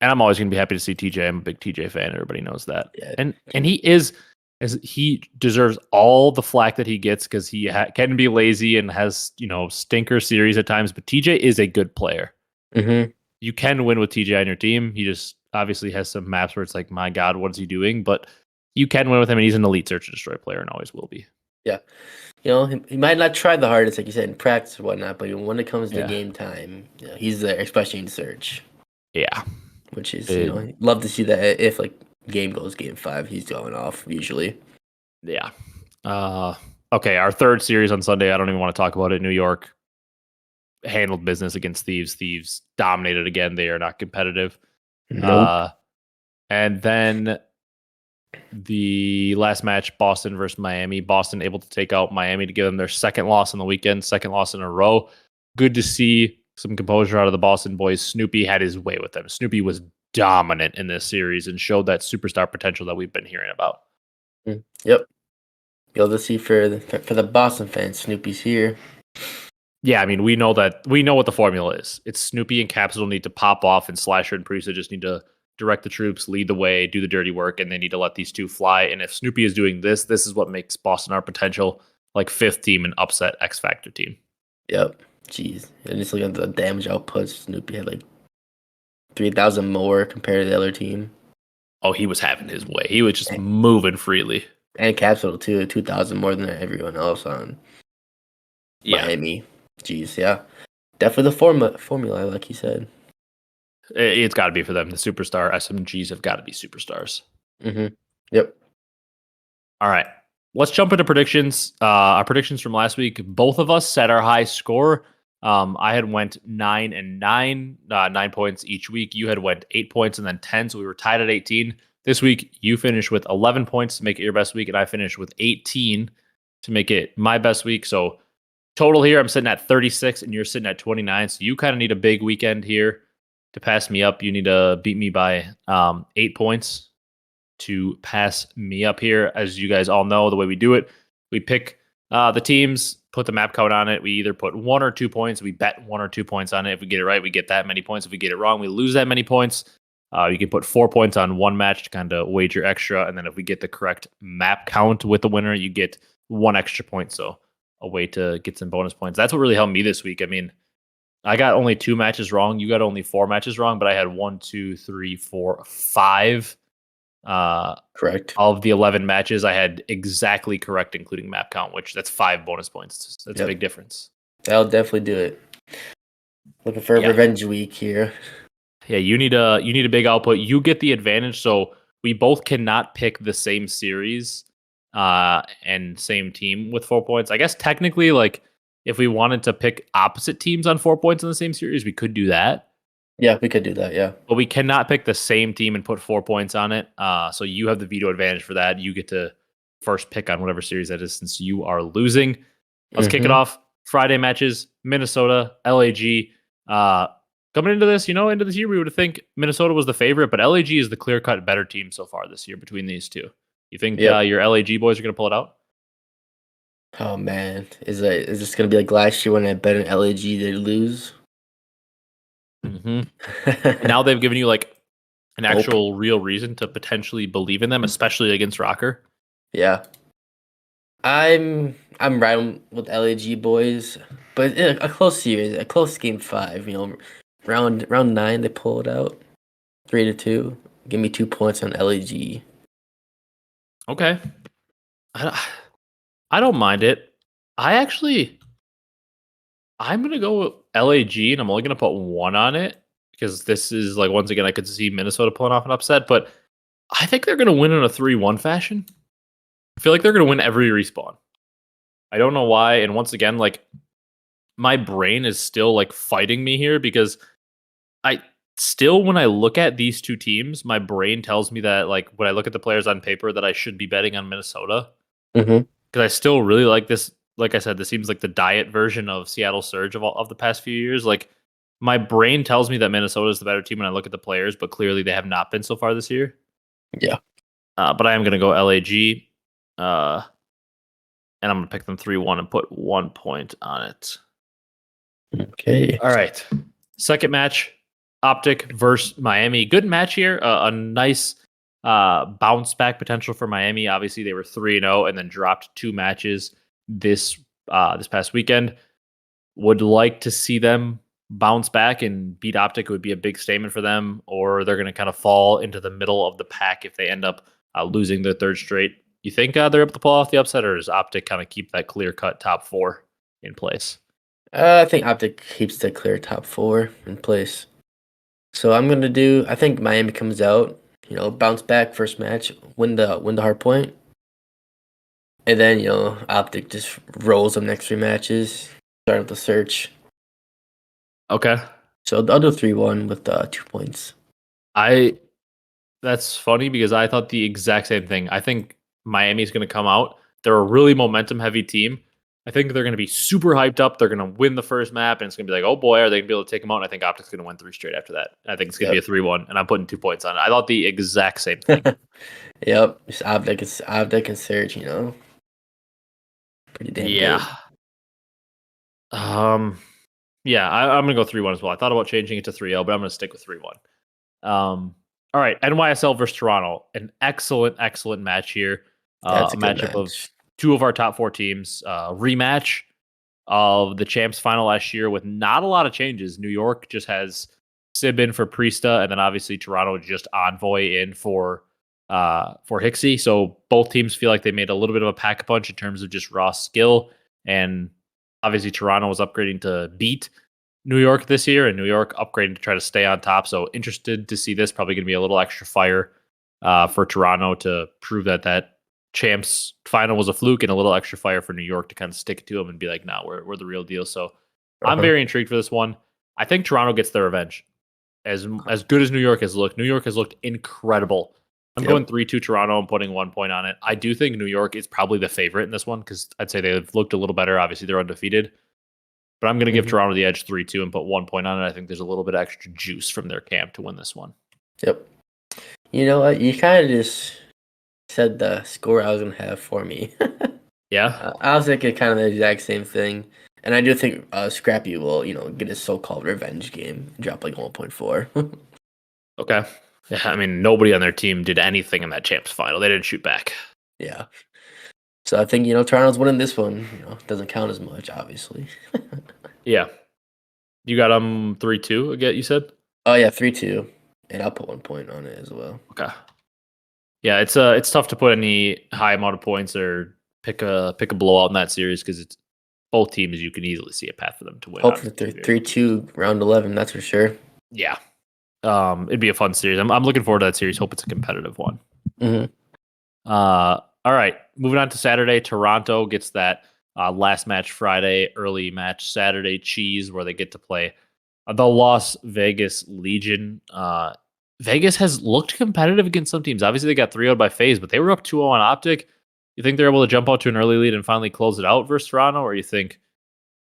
Speaker 1: And I'm always going to be happy to see TJ. I'm a big TJ fan. Everybody knows that.
Speaker 2: Yeah.
Speaker 1: And he deserves all the flack that he gets because he can be lazy and has stinker series at times. But TJ is a good player. You can win with TJ on your team. He just obviously has some maps where it's like, my God, what is he doing? But you can win with him, and he's an elite search and destroy player and always will be.
Speaker 2: Yeah. He might not try the hardest, like you said, in practice or whatnot, but when it comes to game time, he's there, especially in search.
Speaker 1: Yeah.
Speaker 2: which is love to see that if like game goes game 5, he's going off usually.
Speaker 1: Yeah. Okay, our third series on Sunday. I don't even want to talk about it. New York handled business against Thieves. Thieves dominated again. They are not competitive.
Speaker 2: Nope.
Speaker 1: And then the last match, Boston versus Miami. Boston able to take out Miami to give them their second loss on the weekend, second loss in a row. Good to see some composure out of the Boston boys. Snoopy had his way with them. Snoopy was dominant in this series and showed that superstar potential that we've been hearing about.
Speaker 2: Yep. You'll to see for the Boston fans, Snoopy's here.
Speaker 1: Yeah, I mean, we know what the formula is. It's Snoopy and Capsule need to pop off, and Slasher and Priest just need to direct the troops, lead the way, do the dirty work, and they need to let these two fly. And if Snoopy is doing this, this is what makes Boston our potential like fifth team and upset X Factor team.
Speaker 2: Yep. Jeez. And just looking at the damage outputs, Snoopy had like 3,000 more compared to the other team.
Speaker 1: Oh, he was having his way. He was just moving freely.
Speaker 2: And Capsule too, 2,000 more than everyone else on Miami. Jeez, yeah. Definitely the formula, like you said.
Speaker 1: It's got to be for them. The superstar SMGs have got to be superstars.
Speaker 2: Mm-hmm. Yep.
Speaker 1: All right. Let's jump into predictions. Our predictions from last week. Both of us set our high score. I had went 9 and 9, 9 points each week. You had went 8 points and then 10, so we were tied at 18. This week, you finished with 11 points to make it your best week, and I finished with 18 to make it my best week. So total here, I'm sitting at 36, and you're sitting at 29. So you kind of need a big weekend here to pass me up. You need to beat me by 8 points to pass me up here. As you guys all know, the way we do it, we pick the teams, put the map count on it. We either put 1 or 2 points. We bet 1 or 2 points on it. If we get it right, we get that many points. If we get it wrong, we lose that many points. You can put 4 points on one match to kind of wager extra. And then if we get the correct map count with the winner, you get 1 extra point. So a way to get some bonus points. That's what really helped me this week. I mean, I got only 2 matches wrong. You got only 4 matches wrong, but I had 1, 2, 3, 4, 5.
Speaker 2: Correct.
Speaker 1: All of the 11 matches, I had exactly correct, including map count, which that's 5 bonus points. That's a big difference.
Speaker 2: That'll definitely do it. Looking for a revenge week here.
Speaker 1: Yeah, you need a big output. You get the advantage, so we both cannot pick the same series and same team with 4 points. I guess technically, like if we wanted to pick opposite teams on 4 points in the same series, we could do that.
Speaker 2: Yeah, we could do that, yeah.
Speaker 1: But we cannot pick the same team and put 4 points on it. So you have the veto advantage for that. You get to first pick on whatever series that is since you are losing. Let's kick it off. Friday matches, Minnesota, LAG. Coming into this year, we would think Minnesota was the favorite, but LAG is the clear-cut better team so far this year between these two. You think your LAG boys are going to pull it out?
Speaker 2: Oh, man. Is this going to be like last year when I bet an LAG they'd lose?
Speaker 1: Mm-hmm. Now they've given you like an actual real reason to potentially believe in them, especially against Rocker.
Speaker 2: Yeah. I'm riding with LAG boys, but a close series, a close game 5. Round 9 they pull it out, 3-2. Give me 2 points on LAG.
Speaker 1: Okay, I don't mind it. I'm gonna go with LAG, and I'm only gonna put 1 on it because this is like once again I could see Minnesota pulling off an upset, but I think they're gonna win in a 3-1 fashion. I feel like they're going to win every respawn. I don't know why. And once again, like my brain is still like fighting me here because when I look at these two teams, my brain tells me that like when I look at the players on paper that I should be betting on Minnesota. Because I still really like this. Like I said, this seems like the diet version of Seattle Surge of the past few years. Like my brain tells me that Minnesota is the better team when I look at the players, but clearly they have not been so far this year.
Speaker 2: Yeah.
Speaker 1: But I am going to go LAG. And I'm going to pick them 3-1 and put 1 point on it.
Speaker 2: Okay.
Speaker 1: All right. Second match, OpTic versus Miami. Good match here. A nice bounce back potential for Miami. Obviously, they were 3-0 and then dropped 2 matches this past weekend. Would like to see them bounce back and beat OpTic. It would be a big statement for them, or they're going to kind of fall into the middle of the pack if they end up losing their 3rd straight. You think they're able to pull off the upset, or does OpTic kind of keep that clear-cut top 4 in place?
Speaker 2: I think OpTic keeps the clear top 4 in place. So I'm gonna do. I think Miami comes out. Bounce back first match, win the hard point, and then OpTic just rolls them next 3 matches. Start with the search.
Speaker 1: Okay.
Speaker 2: So I'll do 3-1 with 2 points.
Speaker 1: That's funny because I thought the exact same thing. I think Miami's going to come out. They're a really momentum heavy team. I think they're going to be super hyped up. They're going to win the first map, and it's going to be like, oh boy, are they going to be able to take them out? And I think OpTic's going to win 3 straight after that. I think it's going to be a
Speaker 2: Yep.
Speaker 1: 3-1, and I'm putting 2 points on it. I thought the exact same thing.
Speaker 2: Yep. Just OpTic and Surge. Pretty damn
Speaker 1: Yeah.
Speaker 2: good.
Speaker 1: Yeah, I'm going to go 3-1 as well. I thought about changing it to 3-0, but I'm going to stick with 3-1. All right, NYSL versus Toronto. An excellent, excellent match here.
Speaker 2: That's
Speaker 1: A
Speaker 2: a good
Speaker 1: matchup of
Speaker 2: match.
Speaker 1: 2 of our top 4 teams. Rematch of the champs final last year with not a lot of changes. New York just has Sib in for Priesta, and then obviously Toronto just Envoy in for Hecz. So both teams feel like they made a little bit of a pack a punch in terms of just raw skill. And obviously Toronto was upgrading to beat New York this year, and New York upgrading to try to stay on top. So interested to see this. Probably going to be a little extra fire for Toronto to prove that champs final was a fluke, and a little extra fire for New York to kind of stick it to them and be like, "No, we're the real deal." So I'm
Speaker 2: Uh-huh.
Speaker 1: very intrigued for this one. I think Toronto gets their revenge. As good as New York has looked incredible. I'm going
Speaker 2: Yep.
Speaker 1: 3-2 Toronto. I'm putting 1 point on it. I do think New York is probably the favorite in this one because I'd say they've looked a little better. Obviously, they're undefeated. But I'm going to give
Speaker 2: hmm
Speaker 1: Toronto the edge 3-2 and put 1 point on it. I think there's a little bit extra juice from their camp to win this one.
Speaker 2: Yep. You know what? You kind of just said the score I was gonna have for me.
Speaker 1: Yeah?
Speaker 2: I was thinking kind of the exact same thing, and I do think Scrappy will, get his so-called revenge game, drop like 1.4.
Speaker 1: Okay. Yeah, I mean, nobody on their team did anything in that champs final. They didn't shoot back.
Speaker 2: Yeah. So I think Toronto's winning this one. Doesn't count as much, obviously.
Speaker 1: Yeah. You got 3-2 again, you said?
Speaker 2: Oh yeah, 3-2, and I'll put 1 point on it as well.
Speaker 1: Okay. Yeah, it's tough to put any high amount of points or pick a blowout in that series because it's both teams you can easily see a path for them to win
Speaker 2: Hope
Speaker 1: out
Speaker 2: for
Speaker 1: of the
Speaker 2: 3-2 round 11. That's for sure.
Speaker 1: Yeah. It'd be a fun series. I'm looking forward to that series. Hope it's a competitive one.
Speaker 2: hmm
Speaker 1: All right, moving on to Saturday. Toronto gets that last match Friday, early match Saturday cheese where they get to play the Las Vegas Legion. Vegas has looked competitive against some teams. Obviously, they got 3-0 by Faze, but they were up 2-0 on OpTic. You think they're able to jump out to an early lead and finally close it out versus Toronto, or you think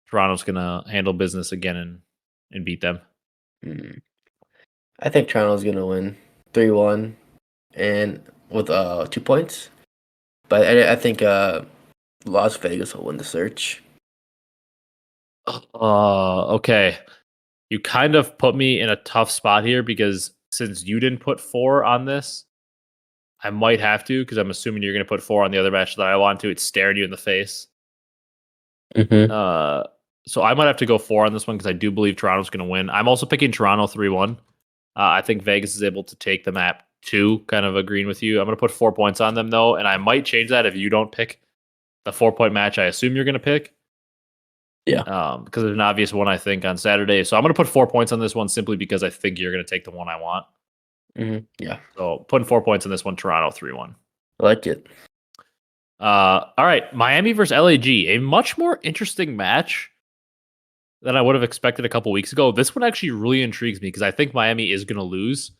Speaker 1: Toronto's going to handle business again and beat them?
Speaker 2: Mm. I think Toronto's gonna win 3-1, and with 2 points. But I think Las Vegas will win the search.
Speaker 1: Okay. You kind of put me in a tough spot here because since you didn't put 4 on this, I might have to because I'm assuming you're going to put 4 on the other match that I want to. It's staring you in the face.
Speaker 2: Mm-hmm.
Speaker 1: Uh, so I might have to go 4 on this one because I do believe Toronto's going to win. I'm also picking Toronto 3-1. I think Vegas is able to take the map 2, kind of agreeing with you. I'm going to put 4 points on them, though, and I might change that if you don't pick the 4-point match I assume you're going to pick.
Speaker 2: Yeah.
Speaker 1: Because there's an obvious one, I think, on Saturday. So I'm going to put 4 points on this one simply because I think you're going to take the one I want.
Speaker 2: Yeah.
Speaker 1: So putting 4 points on this one, Toronto 3-1.
Speaker 2: I like it.
Speaker 1: All right, Miami versus LAG, a much more interesting match than I would have expected a couple weeks ago. This one actually really intrigues me because I think Miami is going to lose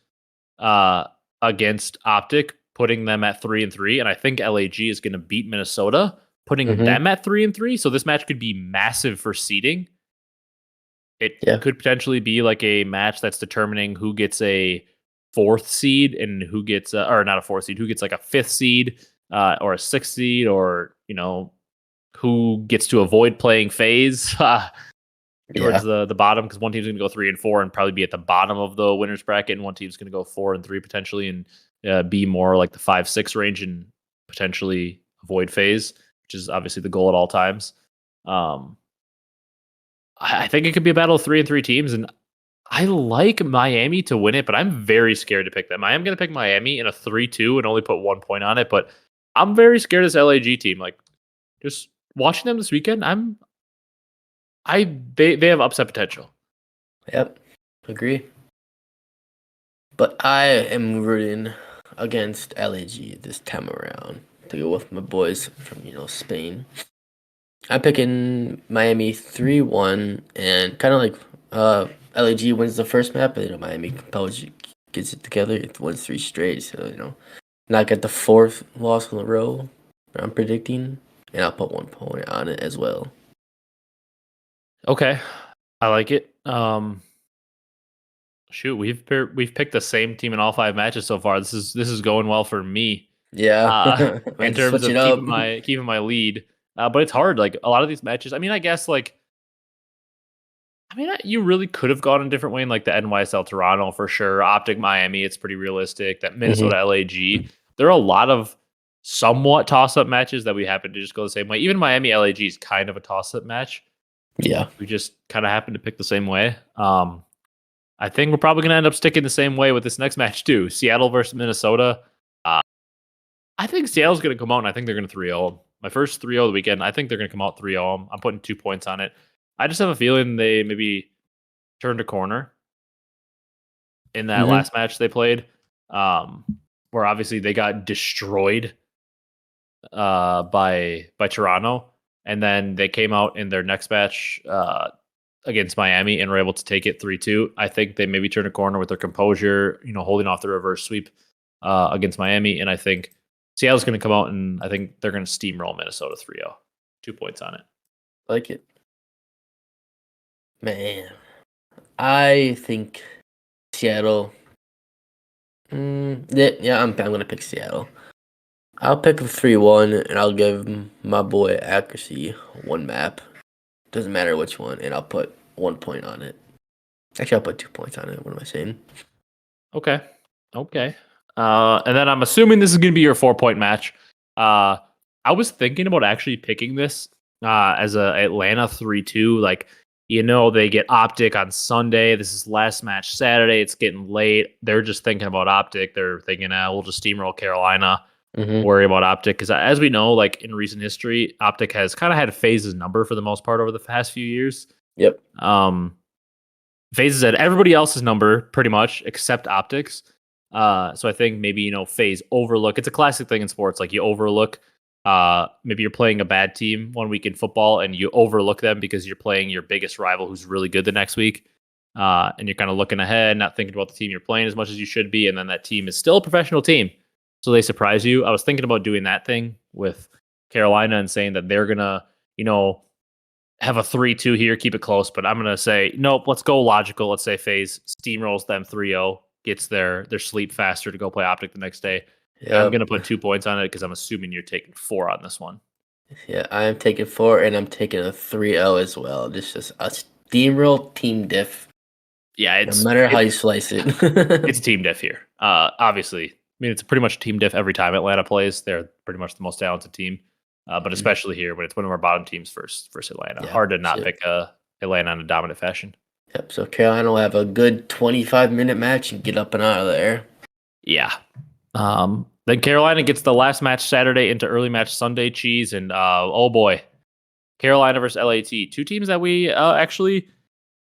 Speaker 1: uh, against OpTic, putting them at 3-3, and I think LAG is going to beat Minnesota, putting
Speaker 2: Mm-hmm.
Speaker 1: them at 3-3. So this match could be massive for seeding. It
Speaker 2: Yeah.
Speaker 1: could potentially be like a match that's determining who gets a 4th seed and who gets, or not a 4th seed, who gets like a 5th seed or a 6th seed, or who gets to avoid playing Faze towards
Speaker 2: Yeah.
Speaker 1: the bottom because one team's going to go 3-4 and probably be at the bottom of the winners bracket, and one team's going to go 4-3 potentially and be more like the 5-6 range and potentially avoid Faze, which is obviously the goal at all times. Um, I think it could be a battle of 3-3 teams, and I like Miami to win it, but I'm very scared to pick them. I am going to pick Miami in a 3-2 and only put 1 point on it, but I'm very scared of this LAG team. Like, just watching them this weekend, they have upset potential.
Speaker 2: Yep. Agree. But I am rooting against LAG this time around to go with my boys from Spain. I'm picking Miami 3-1 and kind of like LAG wins the first map, but Miami compels gets it together. It wins 3 straight, so not get the 4th loss in a row. I'm predicting, and I'll put 1 point on it as well.
Speaker 1: Okay, I like it. Shoot, we've picked the same team in all 5 matches so far. This is going well for me.
Speaker 2: Yeah,
Speaker 1: In
Speaker 2: might
Speaker 1: terms
Speaker 2: switch it
Speaker 1: of
Speaker 2: up.
Speaker 1: keeping my lead. But it's hard. Like a lot of these matches. I mean, I guess you really could have gone a different way in like the NYSL Toronto for sure. OpTic Miami, it's pretty realistic. That Minnesota LAG. There are a lot of somewhat toss-up matches that we happen to just go the same way. Even Miami LAG is kind of a toss-up match.
Speaker 2: Yeah.
Speaker 1: We just kind of happen to pick the same way. I think we're probably going to end up sticking the same way with this next match too. Seattle versus Minnesota. I think Seattle's going to come out and I think they're going to 3-0 them. My first 3-0 of the weekend, I think they're going to come out 3-0 them. I'm putting 2 points on it. I just have a feeling they maybe turned a corner in that last match they played, where obviously they got destroyed by Toronto, and then they came out in their next match against Miami and were able to take it 3-2. I think they maybe turned a corner with their composure, holding off the reverse sweep against Miami, and I think Seattle's going to come out and I think they're going to steamroll Minnesota 3-0. 2 points on it.
Speaker 2: Like it. Man, I think Seattle. Yeah, I'm gonna pick Seattle. I'll pick a 3-1, and I'll give my boy accuracy 1 map. Doesn't matter which one, and I'll put 1 point on it. Actually, I'll put 2 points on it. What am I saying?
Speaker 1: Okay. And then I'm assuming this is going to be your 4-point match. I was thinking about actually picking this as a Atlanta 3-2. Like, they get OpTic on Sunday. This is last match Saturday. It's getting late. They're just thinking about OpTic. They're thinking, we'll just steamroll Carolina. Worry about OpTic. Because as we know, like in recent history, OpTic has kind of had Faze's number for the most part over the past few years.
Speaker 2: Yep.
Speaker 1: Faze has had everybody else's number pretty much except OpTic's. So I think maybe, Faze overlook. It's a classic thing in sports. Like you overlook, maybe you're playing a bad team one week in football and you overlook them because you're playing your biggest rival who's really good the next week. And you're kind of looking ahead, not thinking about the team you're playing as much as you should be. And then that team is still a professional team. So they surprise you. I was thinking about doing that thing with Carolina and saying that they're going to, have a 3-2 here, keep it close. But I'm going to say, nope, let's go logical. Let's say Faze steamrolls them 3-0. Gets their sleep faster to go play OpTic the next day. Yep. I'm going to put 2 points on it because I'm assuming you're taking 4 on this one.
Speaker 2: Yeah, I am taking 4, and I'm taking a 3-0 as well. It's just a steamroll team diff.
Speaker 1: Yeah,
Speaker 2: no matter how you slice it.
Speaker 1: It's team diff here. Obviously, it's pretty much team diff every time Atlanta plays. They're pretty much the most talented team. But especially here when it's one of our bottom teams versus Atlanta. Yeah, hard to not pick Atlanta in a dominant fashion.
Speaker 2: Yep, so Carolina will have a good 25-minute match and get up and out of there.
Speaker 1: Yeah. Then Carolina gets the last match Saturday into early match Sunday, Cheese, and oh boy, Carolina versus LAT. 2 teams that we actually,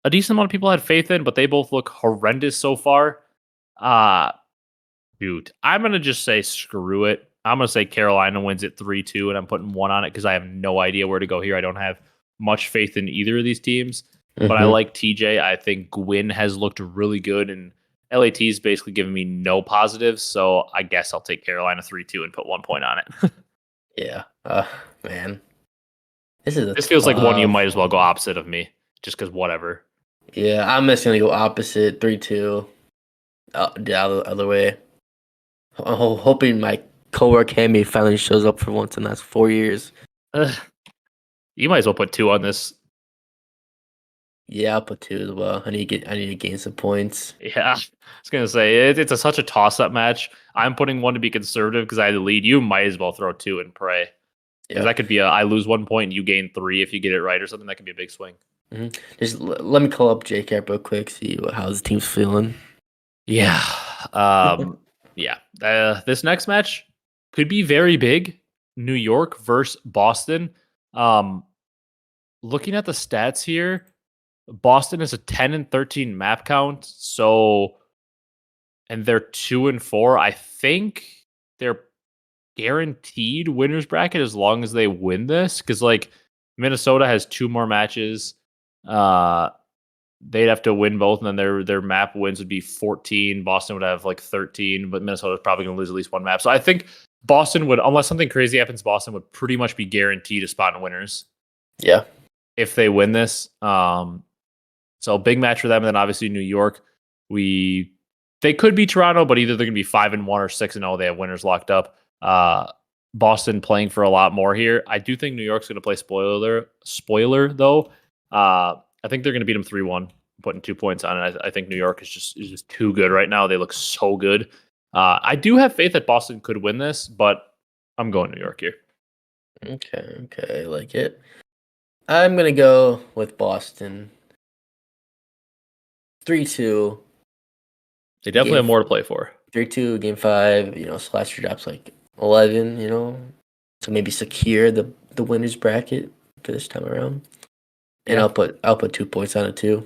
Speaker 1: a decent amount of people had faith in, but they both look horrendous so far. Dude, I'm going to just say screw it. I'm going to say Carolina wins it 3-2, and I'm putting 1 on it because I have no idea where to go here. I don't have much faith in either of these teams. But I like TJ. I think Gwyn has looked really good, and LAT's basically given me no positives. So I guess I'll take Carolina 3-2 and put 1 point on it.
Speaker 2: Yeah. Man.
Speaker 1: This feels like one you might as well go opposite of me, just because whatever.
Speaker 2: Yeah, I'm just going to go opposite, 3-2. The other way. I'm hoping my coworker Hammy finally shows up for once in the last 4 years.
Speaker 1: You might as well put 2 on this.
Speaker 2: Yeah, I'll put 2 as well. I need to gain some points.
Speaker 1: Yeah, I was gonna say it's such a toss-up match. I'm putting 1 to be conservative because I had the lead. You might as well throw 2 and pray. Because that could be I lose 1 point and you gain 3 if you get it right or something. That could be a big swing.
Speaker 2: Just let me call up JCap real quick, see how his team's feeling.
Speaker 1: Yeah. This next match could be very big. New York versus Boston. Looking at the stats here, Boston is a 10-13 map count. So and they're 2-4. I think they're guaranteed winners bracket as long as they win this. Because like Minnesota has 2 more matches. They'd have to win both, and then their map wins would be 14. Boston would have like 13, but Minnesota's probably going to lose at least one map. So I think Boston would, unless something crazy happens, Boston would pretty much be guaranteed a spot in winners.
Speaker 2: Yeah.
Speaker 1: If they win this. So big match for them, and then obviously New York. They could be Toronto, but either they're going to be 5-1 or 6-0. They have winners locked up. Boston playing for a lot more here. I do think New York's going to play spoiler though. I think they're going to beat them 3-1, putting 2 points on it. I think New York is just too good right now. They look so good. I do have faith that Boston could win this, but I'm going New York here.
Speaker 2: Okay, I like it. I'm going to go with Boston. 3-2.
Speaker 1: They definitely have more to play for.
Speaker 2: 3-2, game 5, Slasher drops like 11, to maybe secure the winners bracket for this time around. And
Speaker 1: Yeah.
Speaker 2: I'll put 2 points on it too.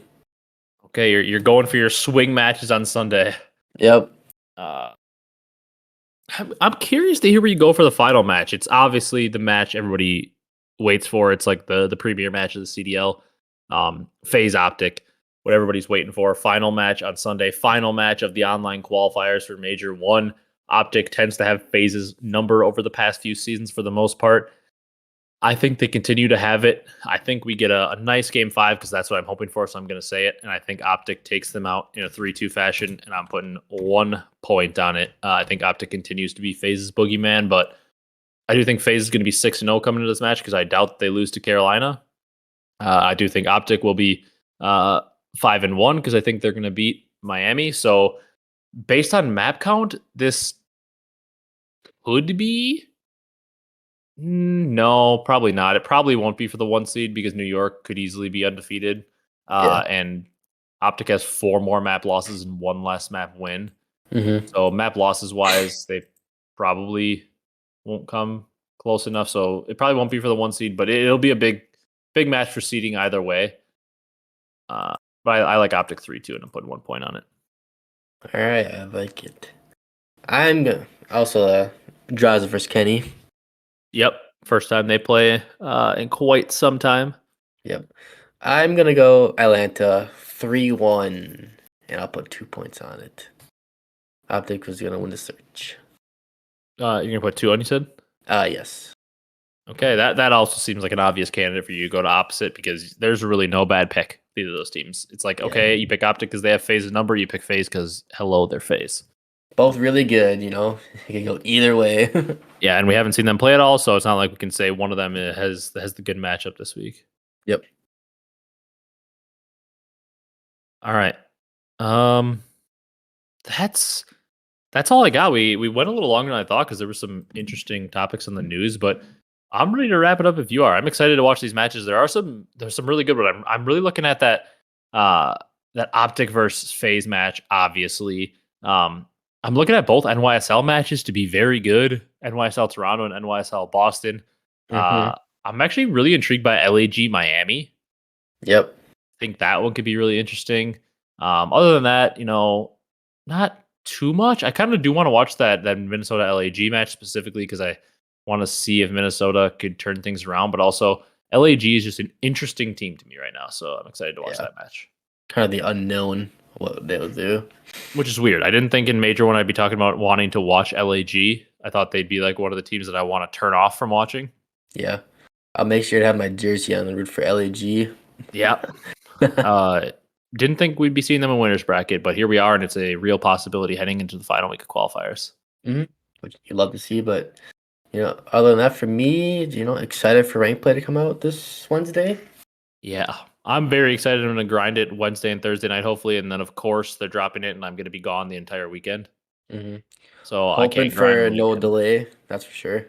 Speaker 1: Okay, you're going for your swing matches on Sunday.
Speaker 2: Yep.
Speaker 1: I'm curious to hear where you go for the final match. It's obviously the match everybody waits for. It's like the premier match of the CDL. Faze OpTic, what everybody's waiting for. Final match on Sunday. Final match of the online qualifiers for Major 1. OpTic tends to have Faze's number over the past few seasons for the most part. I think they continue to have it. I think we get a nice game 5 because that's what I'm hoping for. So I'm going to say it. And I think OpTic takes them out in a 3-2 fashion. And I'm putting 1 point on it. I think OpTic continues to be Faze's boogeyman. But I do think Faze is going to be 6-0 coming into this match because I doubt they lose to Carolina. I do think OpTic will be 5-1 because I think they're going to beat Miami. So based on map count, this could be. No, probably not. It probably won't be for the 1 seed because New York could easily be undefeated. And OpTic has 4 more map losses and 1 less map win.
Speaker 2: Mm-hmm.
Speaker 1: So map losses wise, they probably won't come close enough. So it probably won't be for the 1 seed, but it'll be a big match for seeding either way. But I like OpTic 3-2, and I'm putting 1 point on it.
Speaker 2: All right, I like it. I'm going to also Draza versus Kenny.
Speaker 1: Yep. First time they play in quite some time.
Speaker 2: Yep. I'm going to go Atlanta 3-1, and I'll put 2 points on it. OpTic was going to win the search.
Speaker 1: You're going to put 2 on, you said?
Speaker 2: Yes.
Speaker 1: Okay, that also seems like an obvious candidate for you to go to opposite because there's really no bad pick for either of those teams. It's like, okay, you pick OpTic because they have Faze's number, you pick Faze because, hello, they're Faze.
Speaker 2: Both really good, It can go either way.
Speaker 1: Yeah, and we haven't seen them play at all, so it's not like we can say one of them has the good matchup this week.
Speaker 2: Yep.
Speaker 1: All right. That's all I got. We went a little longer than I thought because there were some interesting topics on the news, but I'm ready to wrap it up if you are. I'm excited to watch these matches. There's some really good, but I'm really looking at that OpTic versus Faze match, obviously. I'm looking at both NYSL matches to be very good. NYSL Toronto and NYSL Boston.
Speaker 2: Mm-hmm.
Speaker 1: I'm actually really intrigued by LAG Miami.
Speaker 2: Yep.
Speaker 1: I think that one could be really interesting. Other than that, not too much. I kind of do want to watch that Minnesota LAG match specifically because I want to see if Minnesota could turn things around. But also, LAG is just an interesting team to me right now, so I'm excited to watch that match.
Speaker 2: Kind of the unknown what they'll do,
Speaker 1: which is weird. I didn't think in Major when I'd be talking about wanting to watch LAG. I thought they'd be like one of the teams that I want to turn off from watching.
Speaker 2: Yeah, I'll make sure to have my jersey on the root for LAG.
Speaker 1: Yeah. Didn't think we'd be seeing them in winners bracket, but here we are, and it's a real possibility heading into the final week of qualifiers.
Speaker 2: Mm-hmm. Which you'd love to see, but other than that, for me, excited for rank play to come out this Wednesday.
Speaker 1: Yeah, I'm very excited. I'm going to grind it Wednesday and Thursday night, hopefully, and then of course they're dropping it, and I'm going to be gone the entire weekend.
Speaker 2: Mm-hmm.
Speaker 1: So
Speaker 2: hoping
Speaker 1: I can't
Speaker 2: for no delay. That's for sure.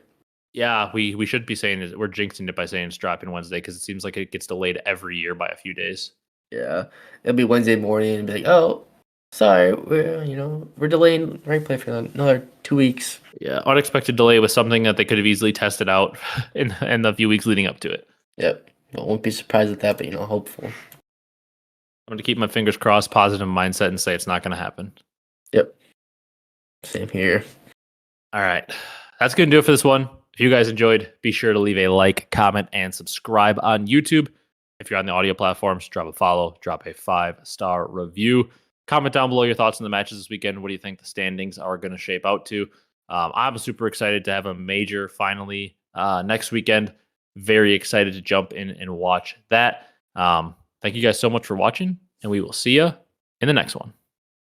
Speaker 1: Yeah, we should be saying we're jinxing it by saying it's dropping Wednesday because it seems like it gets delayed every year by a few days.
Speaker 2: Yeah, it'll be Wednesday morning and be like, oh, sorry, we're delaying rank play for another 2 weeks.
Speaker 1: Yeah, unexpected delay with something that they could have easily tested out in the few weeks leading up to it.
Speaker 2: Yep, but won't be surprised at that, but hopeful.
Speaker 1: I'm going to keep my fingers crossed, positive mindset, and say it's not going to happen.
Speaker 2: Yep. Same here.
Speaker 1: All right. That's going to do it for this one. If you guys enjoyed, be sure to leave a like, comment, and subscribe on YouTube. If you're on the audio platforms, drop a follow, drop a 5-star review. Comment down below your thoughts on the matches this weekend. What do you think the standings are going to shape out to? I'm super excited to have a major finally next weekend. Very excited to jump in and watch that. Thank you guys so much for watching, and we will see you in the next one.